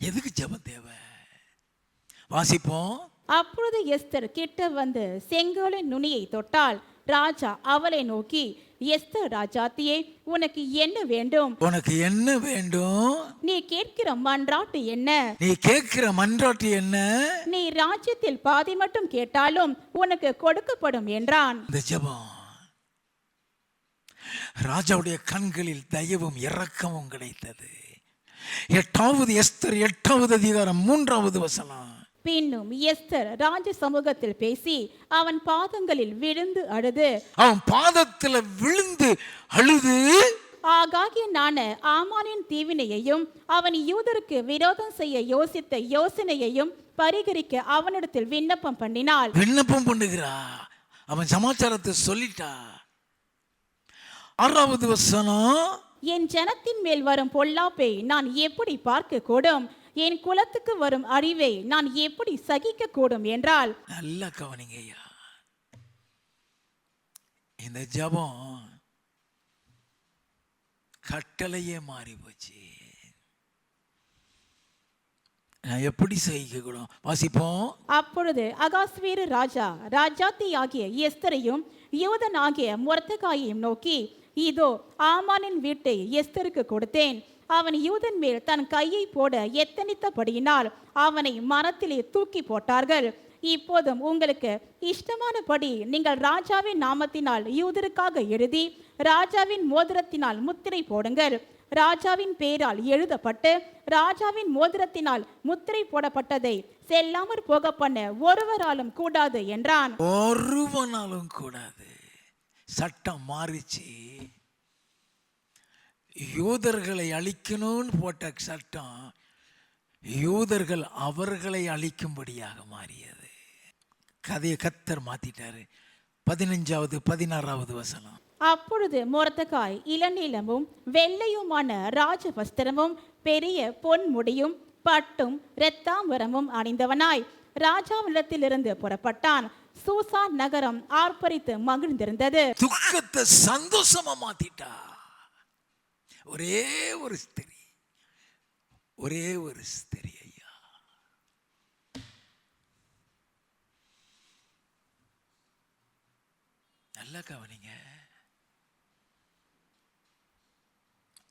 எதுக்கு ஜெபம் தேவை? வாசிப்போம். அப்பொழுது எஸ்தர் கிட்ட வந்து செங்கோலின் நுனியை தொட்டாள். ராஜா அவளை நோக்கி, எஸ்தர் ராஜாத்தியே, உனக்கு என்ன வேண்டும்? உனக்கு என்ன வேண்டும்? நீ கேட்கிற மன்றாட்டு என்ன? நீ கேட்கிற மன்றாட்டு என்ன? நீ ராஜ்யத்தில் பாதி மட்டும் கேட்டாலும் உனக்கு கொடுக்கப்படும் என்றான். இந்த ஜெபம் ராஜாவுடைய கண்களில் தயவும் இரக்கமும் கிடைத்தது. 8வது எஸ்தர் 8வது அதிகாரம் 3வது வசனம். பின்னும் எஸ்தர் ராஜ சமூகத்தில் பேசி அவன் பாதங்களில் விழுந்து அழுது, அவன் பாதத்தில் விழுந்து அழுது, ஆகாகியனான ஆமானின் தீவினையையும் அவன் யூதருக்கு விரோதம் செய்ய யோசித்த யோசனையையும் பரிகரிக்க அவனிடத்தில் விண்ணப்பம் பண்ணினாள். விண்ணப்பம் பண்ணுகிறா. அவன் சமாச்சாரத்தை சொல்லிட்டா. 6வது வசனம். என் ஜனத்தின் மேல் வரும் பொல்லாப்பை நான் எப்படி பார்க்க கூடும்? என் குலத்துக்கு வரும் அறிவை நான் எப்படி சகிக்க கூடும் என்றால். நல்லா கவனிங்க ஐயா. இந்த ஜெபம் கட்டளையே மாறி போச்சு. நான் எப்படி சகிக்க கூடும்? வாசிப்போம். அப்பொழுது அகாஸ்வேரு ராஜா ராஜாத்தி ஆகிய எஸ்தரையும் யூதன் ஆகிய மொர்தெகாயையும் நோக்கி, இதோ ஆமானின் வீட்டை எஸ்தருக்கு கொடுத்தேன். அவன் யூதன் மேல் தன் கையை போட எத்தனித்தபடியினால் அவனை மரத்திலே தூக்கி போட்டார்கள். இப்போதும் உங்களுக்கு இஷ்டமானபடி நீங்கள் ராஜாவின் நாமத்தினால் யூதருக்காக எழுதி ராஜாவின் மோதிரத்தினால் முத்திரை போடுங்கள். ராஜாவின் பேரால் எழுதப்பட்டு ராஜாவின் மோதிரத்தினால் முத்திரை போடப்பட்டதை செல்லாமற் போக பண்ண ஒருவராலும் கூடாது என்றான். ஒருவனாலும் கூடாது. சட்டம் மாறிச்சு. யூதர்களை அழிக்கணும்னு போட்ட சட்டம் யூதர்கள் அவர்களை அழிக்கும்படியாக மாறியது. கதையை கர்த்தர் மாத்திட்டாரு. 15வது 16வது வசனம். அப்பொழுது மொர்தெகாய் இளநீலமும் வெள்ளையுமான ராஜ வஸ்திரமும் பெரிய பொன் முடியும் பட்டும் இரத்தாம்பரமும் அணிந்தவனாய் ராஜாவிடத்திலிருந்து புறப்பட்டான். சூசான் நகரம் ஆர்ப்பரித்து மகிழ்ந்திருந்தது. துக்கத்தை சந்தோஷமா மாத்திட்டா. ஒரே ஒரு ஸ்திரீ, ஒரே ஒரு ஸ்திரீ ஐயா. நல்லா கவனிங்க.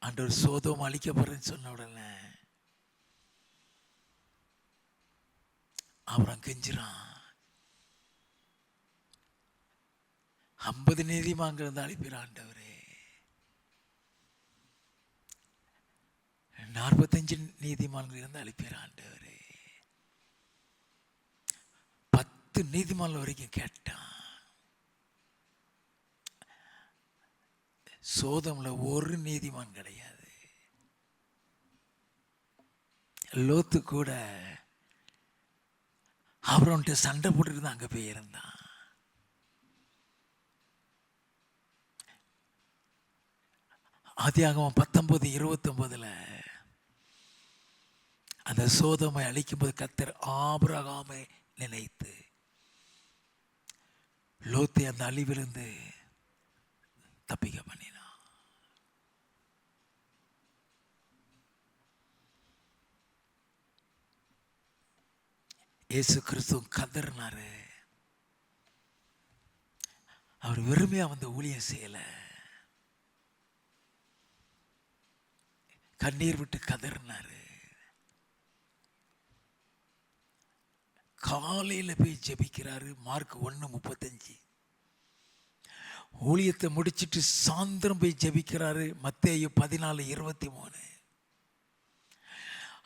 ஆண்டவர் சோதோம் அழிக்க போறேன்னு சொன்ன உடனே அவன் கெஞ்சிரான். 50 நீதிமான்கள் இருந்து அழிப்பிற ஆண்டவரே, 45 நீதிமான்கள் இருந்து அழிப்பிற ஆண்டவரே. 10 நீதிமான்கள் வரைக்கும் கேட்டான். சோதம்ல ஒரு நீதிமான் கிடையாது. லோத்து கூட அவர்கிட்ட சண்டை போட்டுட்டு அங்க போய் இருந்தான். ஆதியாகமம் 19:29 அந்த சோதமை அழிக்கும்போது கர்த்தர் ஆபிரகாமை நினைத்து லோத்தை அந்த அழிவிலிருந்து தப்பிக்க பண்ணினான். இயேசு கிறிஸ்து கதறினாரு. அவர் வெறுமையா வந்து ஊழியம் செய்யல, கண்ணீர் விட்டு கதறினாரு. காலையில போய் ஜெபிக்கிறாரு. மார்க் 1:35. ஊழியத்தை முடிச்சிட்டு சாயந்தரம் போய் ஜெபிக்கிறாரு. மத்தேயு 14:23.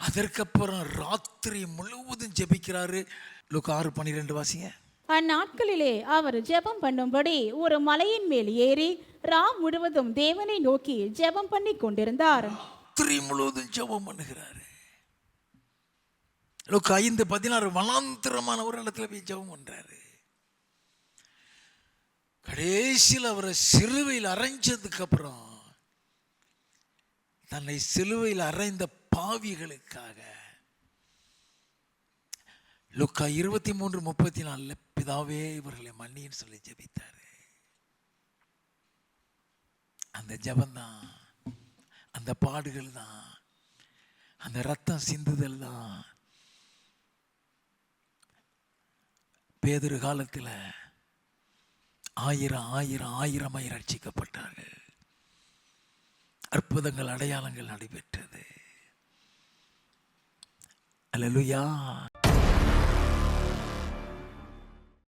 அதற்கப்புறம் ராத்திரி முழுவதும் ஜெபிக்கிறாரு. லூக்கா 6:12 வாசிங்க. அந்நாட்களிலே அவர் ஜெபம் பண்ணும்படி ஒரு மலையின் மேல் ஏறி முழுவதும் தேவனை நோக்கி ஜெபம் பண்ணி கொண்டிருந்தார். ராத்திரி முழுவதும் ஜெபம் பண்ணுகிறாரு. லூக்கா 5:16 வனாந்திரமான ஒரு இடத்துல போய் ஜெபம் பண்றாரு. கடைசியில் அவரை சிலுவையில் அறைஞ்சதுக்கு அப்புறம் தன்னை சிலுவையில் அறைந்த பாவிகளுக்காக லூக்கா 23:34 பிதாவே இவர்களை மன்னின்னு சொல்லி ஜெபித்தாரு. அந்த ஜெபந்தான், அந்த பாடுகள் தான், அந்த ரத்தம் சிந்துதல் தான் பேதுரு காலத்தில் ஆயிரமாய் ரட்சிக்கப்பட்டார்கள். அற்புதங்கள் அடையாளங்கள் நடைபெற்றது. அல்லேலூயா.